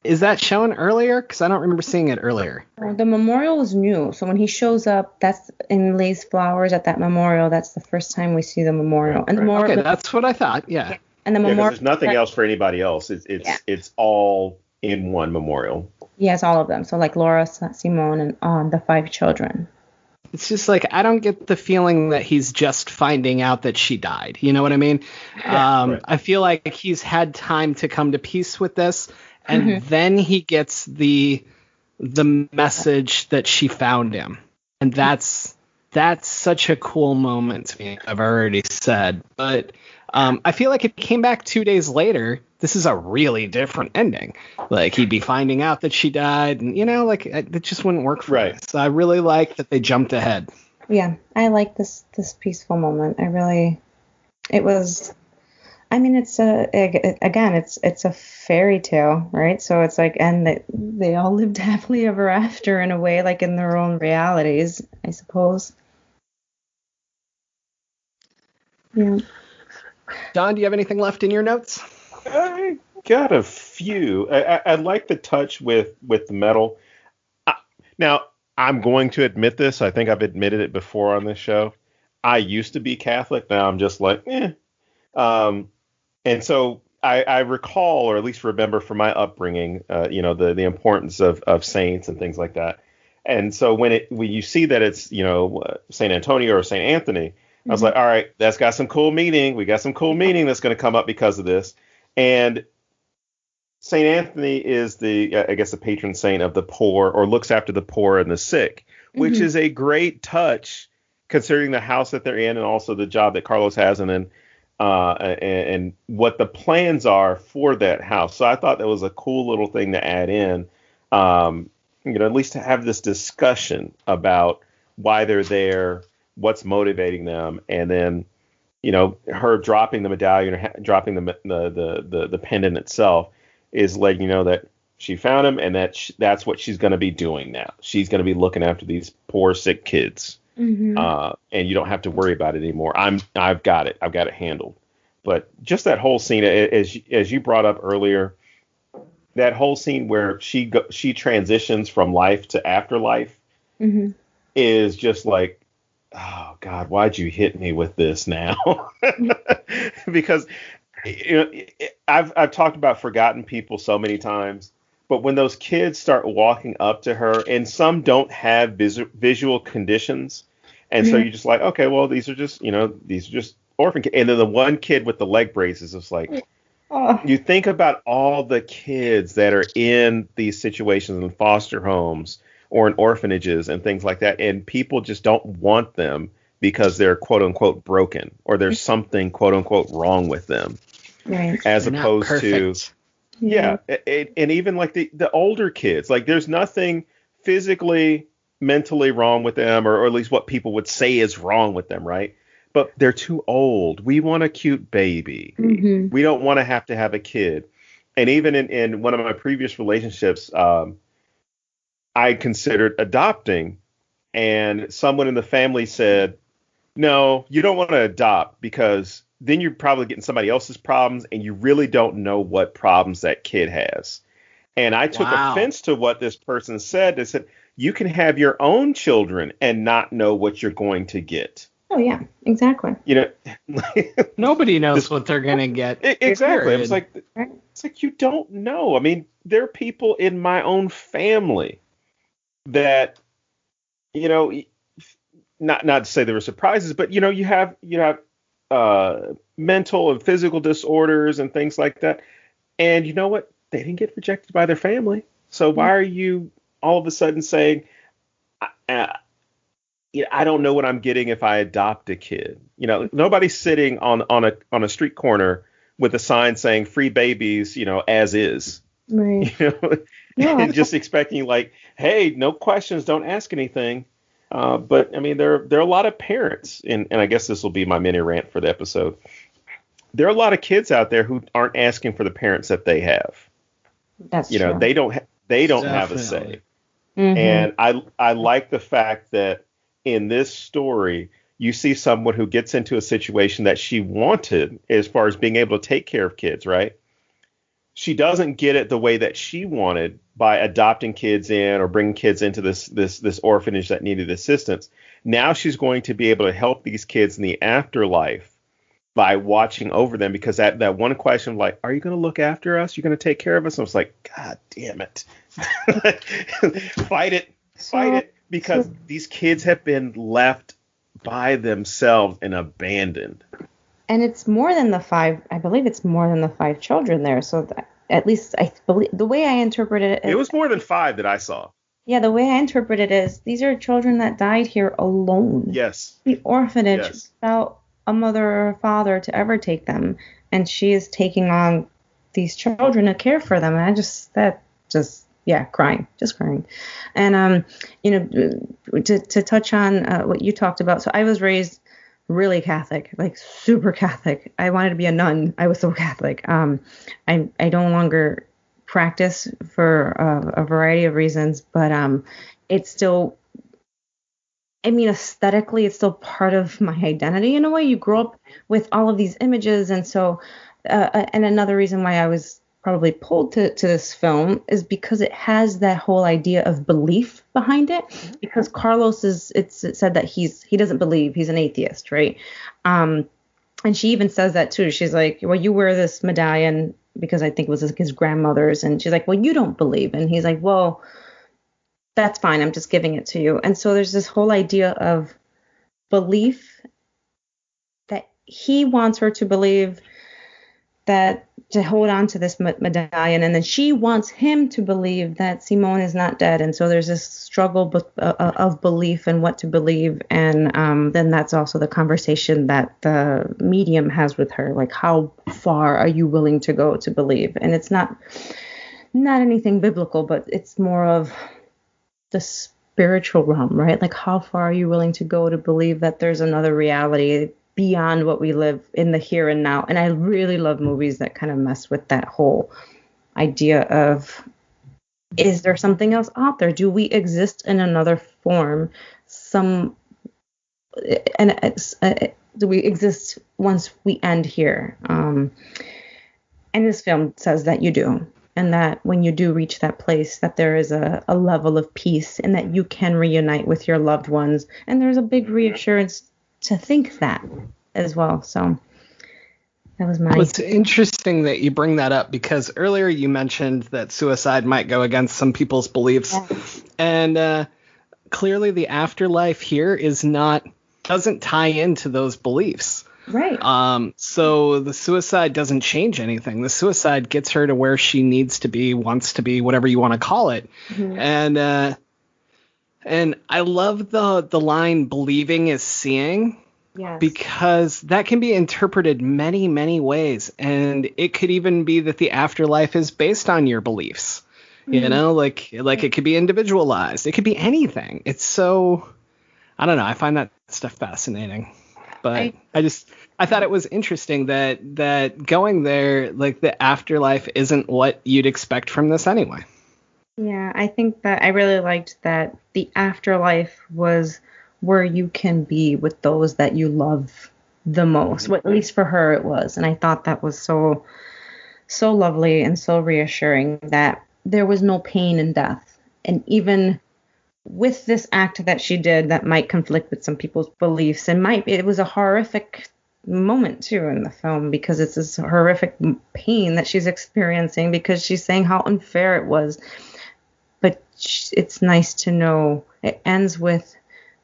is that shown earlier? Because I don't remember seeing it earlier. The memorial is new, so when he shows up, that's and lays flowers at that memorial. That's the first time we see the memorial. And the memorial. Okay, that's what I thought. Yeah. And the memorial. There's nothing else for anybody else. It's all in one memorial. Yes, all of them. So like Laura, Simone, and the 5 children. It's just like, I don't get the feeling that he's just finding out that she died. You know what I mean? Right. I feel like he's had time to come to peace with this, and then he gets the message that she found him. And that's such a cool moment to me, I've already said. But I feel like if he came back 2 days later, this is a really different ending. Like, he'd be finding out that she died, and it just wouldn't work for me. So I really like that they jumped ahead. Yeah, I like this peaceful moment. It was. I mean, it's a fairy tale, right? So it's like, and they all lived happily ever after in a way, like in their own realities, I suppose. Yeah. Don, do you have anything left in your notes? I got a few. I like the touch with the metal. Now, I'm going to admit this. I think I've admitted it before on this show. I used to be Catholic. Now I'm just like, and so I recall, or at least remember from my upbringing, the importance of saints and things like that. And so when you see that it's, St. Antonio or St. Anthony, I was like, all right, that's got some cool meaning. We got some cool meaning that's going to come up because of this. And St. Anthony is the patron saint of the poor, or looks after the poor and the sick, which is a great touch considering the house that they're in and also the job that Carlos has, and then and what the plans are for that house. So I thought that was a cool little thing to add in, at least to have this discussion about why they're there, what's motivating them, and then her dropping the medallion, or dropping the pendant itself, is letting you know that she found him, and that's what she's going to be doing now. She's going to be looking after these poor, sick kids, and you don't have to worry about it anymore. I've got it handled. But just that whole scene, as you brought up earlier, that whole scene where she transitions from life to afterlife Mm-hmm. is just like, oh God, why'd you hit me with this now? Because I've talked about forgotten people so many times, but when those kids start walking up to her, and some don't have visual conditions, and so Yeah. you're just like, okay, well, these are just orphan kids. And then the one kid with the leg braces is like, Oh, you think about all the kids that are in these situations in foster homes or in orphanages and things like that, and people just don't want them because they're quote unquote broken or there's something quote unquote wrong with them, right. as They're not opposed to perfect. and even like the older kids, like there's nothing physically, mentally wrong with them, or at least what people would say is wrong with them, right? But they're too old. We want a cute baby. Mm-hmm. We don't want to have a kid. And even in one of my previous relationships, I considered adopting, and someone in the family said, no, you don't want to adopt because then you're probably getting somebody else's problems and you really don't know what problems that kid has. And I took Wow. offense to what this person said. They said, you can have your own children and not know what you're going to get. Oh yeah, exactly. You know, Nobody knows this, what they're gonna get. exactly. Period. It's like you don't know. I mean, there are people in my own family that, you know, not to say there were surprises, but you have mental and physical disorders and things like that. And you know what? They didn't get rejected by their family. So why are you all of a sudden saying, I don't know what I'm getting if I adopt a kid? You know, nobody's sitting on a street corner with a sign saying free babies, as is. Right. No, And just expecting like, hey, no questions, don't ask anything. But I mean, there are a lot of parents, and I guess this will be my mini rant for the episode. There are a lot of kids out there who aren't asking for the parents that they have. that's true. They don't have a say. Mm-hmm. And I like the fact that in this story, you see someone who gets into a situation that she wanted as far as being able to take care of kids, right? She doesn't get it the way that she wanted by adopting kids in or bringing kids into this orphanage that needed assistance. Now she's going to be able to help these kids in the afterlife by watching over them, because that one question, like, are you going to look after us? You're going to take care of us? And I was like, God damn it. Fight it, because these kids have been left by themselves and abandoned. And it's more than the 5. I believe it's more than the 5 children there. So at least I believe the way I interpreted it. It was more than 5 that I saw. Yeah, the way I interpret it is these are children that died here alone. Yes. The orphanage Yes. without a mother or a father to ever take them, and she is taking on these children to care for them. And crying. And to touch on what you talked about. So I was raised really Catholic, like super Catholic. I wanted to be a nun. I was so Catholic. I no longer practice for a variety of reasons, but it's still, I mean, aesthetically, it's still part of my identity in a way. You grow up with all of these images. And so, and another reason why I was probably pulled to this film is because it has that whole idea of belief behind it. Because Carlos it said that he doesn't believe, he's an atheist, right? And she even says that too. She's like, well, you wear this medallion because I think it was his grandmother's. And she's like, well, you don't believe. And he's like, well, that's fine. I'm just giving it to you. And so there's this whole idea of belief that he wants her to believe, that to hold on to this medallion. And then she wants him to believe that Simone is not dead. And so there's this struggle of belief and what to believe. And then that's also the conversation that the medium has with her. Like, how far are you willing to go to believe? And it's not anything biblical, but it's more of the spiritual realm, right? Like, how far are you willing to go to believe that there's another reality beyond what we live in the here and now? And I really love movies that kind of mess with that whole idea of, is there something else out there? Do we exist in another form? Do we exist once we end here? And this film says that you do. and that when you do reach that place, that there is a level of peace and that you can reunite with your loved ones. And there's a big reassurance to think that as well. So that was my... Well, it's interesting that you bring that up, because earlier you mentioned that suicide might go against some people's beliefs. Yeah. And clearly the afterlife here doesn't tie into those beliefs. Right. So the suicide doesn't change anything. The suicide gets her to where she needs to be, wants to be, whatever you want to call it. Mm-hmm. And I love the line "believing is seeing." Yes. Because that can be interpreted many, many ways. And it could even be that the afterlife is based on your beliefs. Mm-hmm. You know, like it could be individualized. It could be anything. It's so, I don't know. I find that stuff fascinating. But I thought it was interesting that going there, like, the afterlife isn't what you'd expect from this anyway. Yeah, I think that I really liked that the afterlife was where you can be with those that you love the most. Well, at least for her it was. And I thought that was so lovely and so reassuring that there was no pain in death. And even with this act that she did that might conflict with some people's beliefs, and it was a horrific moment too in the film, because it's this horrific pain that she's experiencing because she's saying how unfair it was. But it's nice to know it ends with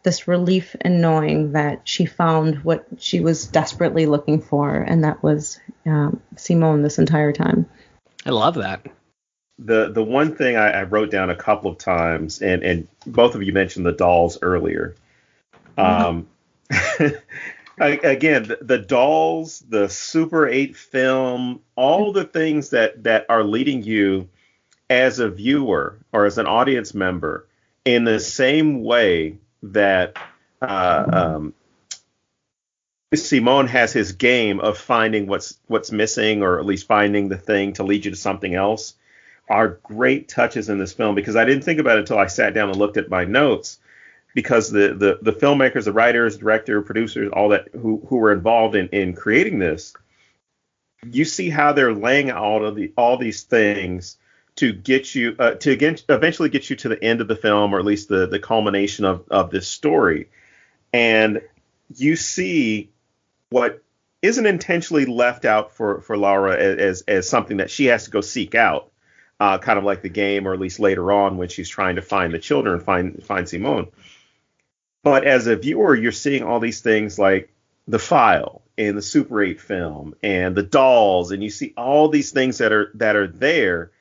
this relief in knowing that she found what she was desperately looking for, and that was Simone this entire time. I love that. The one thing I wrote down a couple of times, and both of you mentioned the dolls earlier. Again, the dolls, the Super 8 film, all the things that are leading you as a viewer or as an audience member in the same way that Simone has his game of finding what's missing, or at least finding the thing to lead you to something else, are great touches in this film, because I didn't think about it until I sat down and looked at my notes, because the filmmakers, the writers, director, producers, all that who were involved in creating this, you see how they're laying out all these things to get you eventually get you to the end of the film, or at least the culmination of this story. And you see what isn't intentionally left out for Laura as something that she has to go seek out, kind of like the game, or at least later on when she's trying to find the children, find Simone. But as a viewer, you're seeing all these things like the file in the Super 8 film and the dolls, and you see all these things that are there.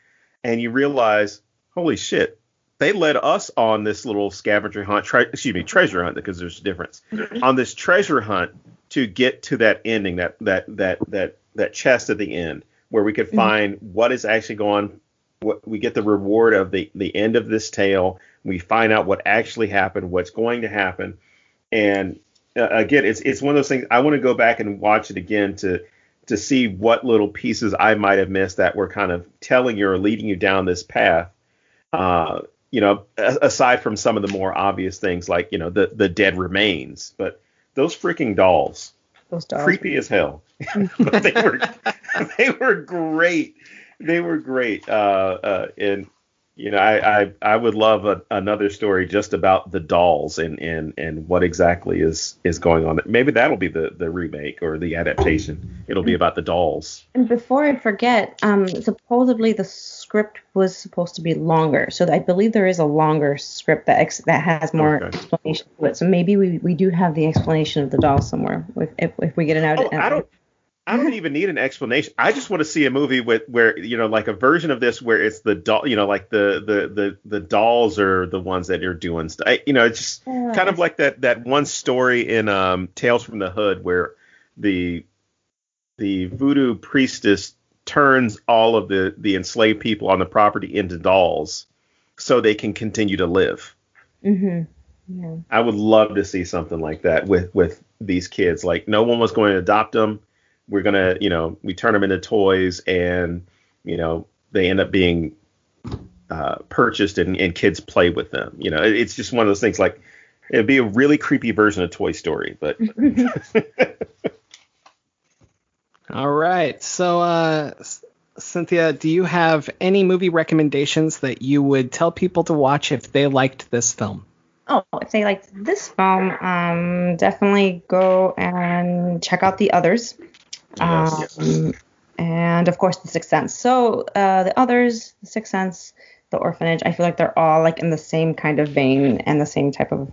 And you realize, holy shit, they led us on this little scavenger hunt, treasure hunt, because there's a difference, on this treasure hunt to get to that ending, that chest at the end, where we could find what is actually going. What we get the reward of the end of this tale. We find out what actually happened, what's going to happen, and again, it's one of those things. I want to go back and watch it again to see what little pieces I might have missed that were kind of telling you or leading you down this path. Aside from some of the more obvious things like, the dead remains, but those freaking dolls, creepy as hell. But they were great. They were great. And I would love another story just about the dolls and what exactly is going on. Maybe that'll be the remake or the adaptation. It'll be about the dolls. And before I forget, supposedly the script was supposed to be longer. So I believe there is a longer script that has more explanation to it. So maybe we do have the explanation of the dolls somewhere if we get it out. I don't even need an explanation. I just want to see a movie where like a version of this where it's the doll, like the dolls are the ones that are doing stuff. It's just kind of like that one story in Tales from the Hood where the voodoo priestess turns all of the enslaved people on the property into dolls so they can continue to live. Mm-hmm. Yeah. I would love to see something like that with these kids. Like, no one was going to adopt them. We're going to, we turn them into toys and, they end up being purchased and kids play with them. It's just one of those things, like, it'd be a really creepy version of Toy Story, but. All right. So Cynthia, do you have any movie recommendations that you would tell people to watch if they liked this film? Oh, if they liked this film, definitely go and check out The Others. Yes. And of course, The Sixth Sense. So The Others, The Sixth Sense, The Orphanage, I feel like they're all like in the same kind of vein and the same type of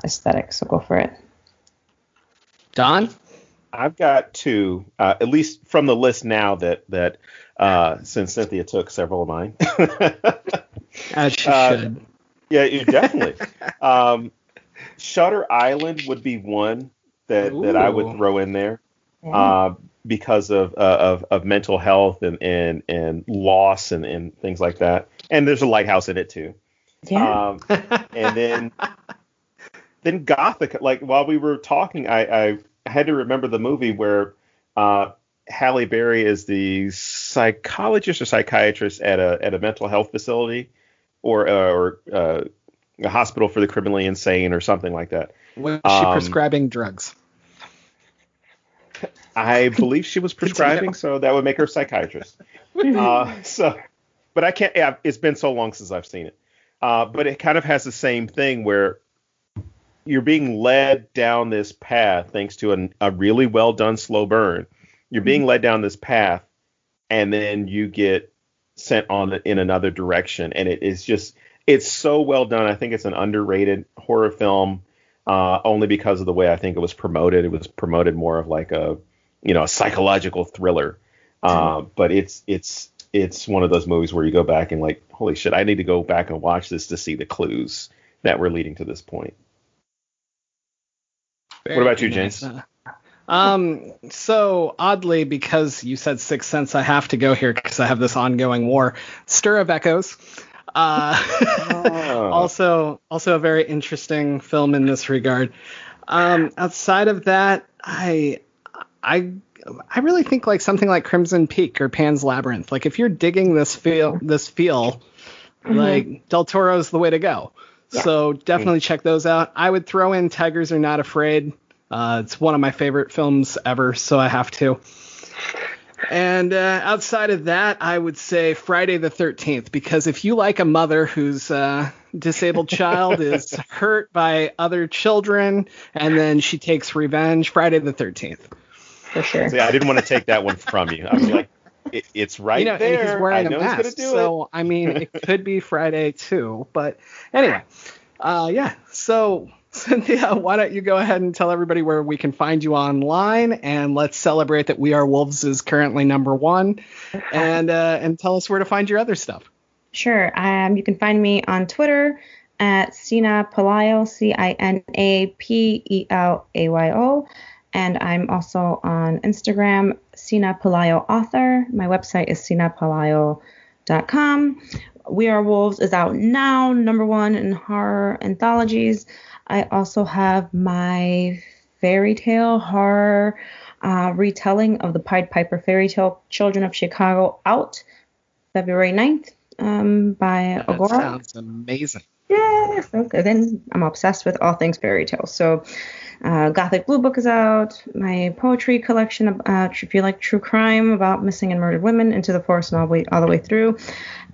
aesthetic. So go for it. Don? I've got two, at least from the list now that since Cynthia took several of mine. As she should. Yeah, you definitely. Shutter Island would be one that I would throw in there. Yeah. Because of mental health and loss and things like that. And there's a lighthouse in it too. Yeah. And then Gothic. Like while we were talking, I had to remember the movie where Halle Berry is the psychologist or psychiatrist at a mental health facility or a hospital for the criminally insane or something like that. Was she prescribing drugs? I believe she was prescribing, so that would make her a psychiatrist. But I can't. Yeah, it's been so long since I've seen it. But it kind of has the same thing where you're being led down this path thanks to a really well done slow burn. You're being led down this path, and then you get sent in another direction, and it's so well done. I think it's an underrated horror film, only because of the way I think it was promoted. It was promoted more of like a psychological thriller. But it's one of those movies where you go back and like, holy shit, I need to go back and watch this to see the clues that were leading to this point. What about you, James? So oddly, because you said Sixth Sense, I have to go here because I have this ongoing war. Stir of Echoes. Also a very interesting film in this regard. Outside of that, I really think like something like Crimson Peak or Pan's Labyrinth. Like if you're digging this feel, like Del Toro's the way to go. Yeah. So definitely check those out. I would throw in Tigers Are Not Afraid. It's one of my favorite films ever, so I have to. And outside of that, I would say Friday the 13th, because if you like a mother whose disabled child is hurt by other children and then she takes revenge, Friday the 13th. For sure. See, I didn't want to take that one from you. I was like, it's right there. And he's wearing I know a mask, he's gonna do so I mean, it could be Friday too. But anyway, yeah. So Cynthia, why don't you go ahead and tell everybody where we can find you online, and let's celebrate that We Are Wolves is currently #1, and tell us where to find your other stuff. Sure. You can find me on Twitter at Cynthia Pelayo, CINAPELAYO. And I'm also on Instagram, Cynthia Pelayo Author. My website is cynthiapelayo.com. We Are Wolves is out now, #1 in horror anthologies. I also have my fairy tale horror retelling of the Pied Piper fairy tale Children of Chicago out February 9th by Agora. That sounds amazing. Yeah, so good. Then I'm obsessed with all things fairy tales. So Gothic Blue Book is out. My poetry collection, if you like true crime about missing and murdered women, Into the Forest and all the way through.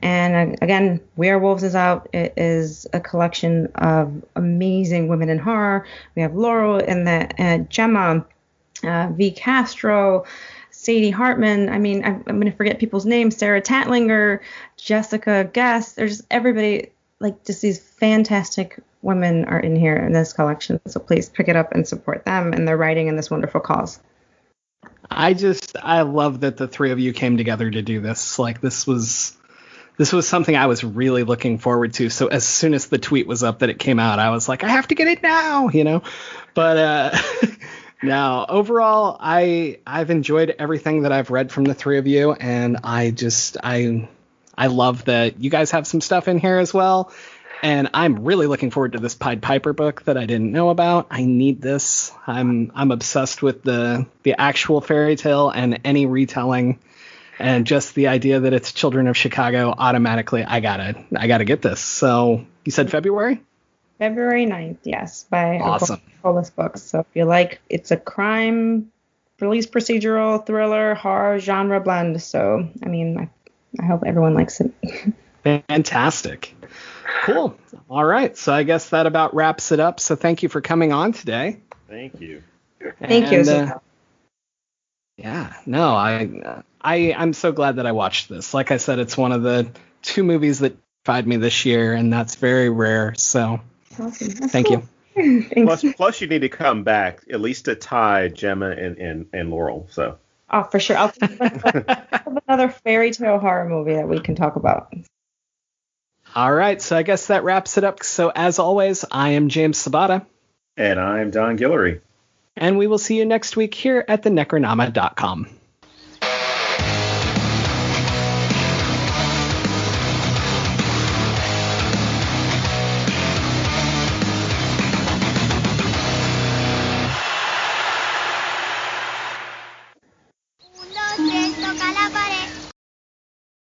And again, We Are Wolves is out. It is a collection of amazing women in horror. We have Laurel in the Gemma, V. Castro, Sadie Hartman. I mean, I'm going to forget people's names. Sarah Tatlinger, Jessica Guest. There's everybody, like just these fantastic women are in here in this collection. So please pick it up and support them and their writing in this wonderful cause. I love that the three of you came together to do this. Like this was something I was really looking forward to. So as soon as the tweet was up that it came out, I was like, I have to get it now, But now overall, I've enjoyed everything that I've read from the three of you, and I love that you guys have some stuff in here as well. And I'm really looking forward to this Pied Piper book that I didn't know about. I need this. I'm obsessed with the actual fairy tale and any retelling, and just the idea that it's Children of Chicago. Automatically, I gotta get this. So you said February? February 9th, yes, by awesome. Polis Books. So if you like, it's a crime police procedural, thriller, horror genre blend. So, I mean, I hope everyone likes it. Fantastic. Cool. All right. So I guess that about wraps it up. So thank you for coming on today. Thank you. Thank you. Yeah. No, I'm so glad that I watched this. Like I said, it's one of the 2 movies that terrified me this year, and that's very rare. So Awesome. thank you. Plus, you need to come back at least to tie Gemma and Laurel. So. Oh, for sure. I'll think of another fairy tale horror movie that we can talk about. All right. So I guess that wraps it up. So as always, I am James Sabata. And I'm Don Guillory. And we will see you next week here at thenecronama.com.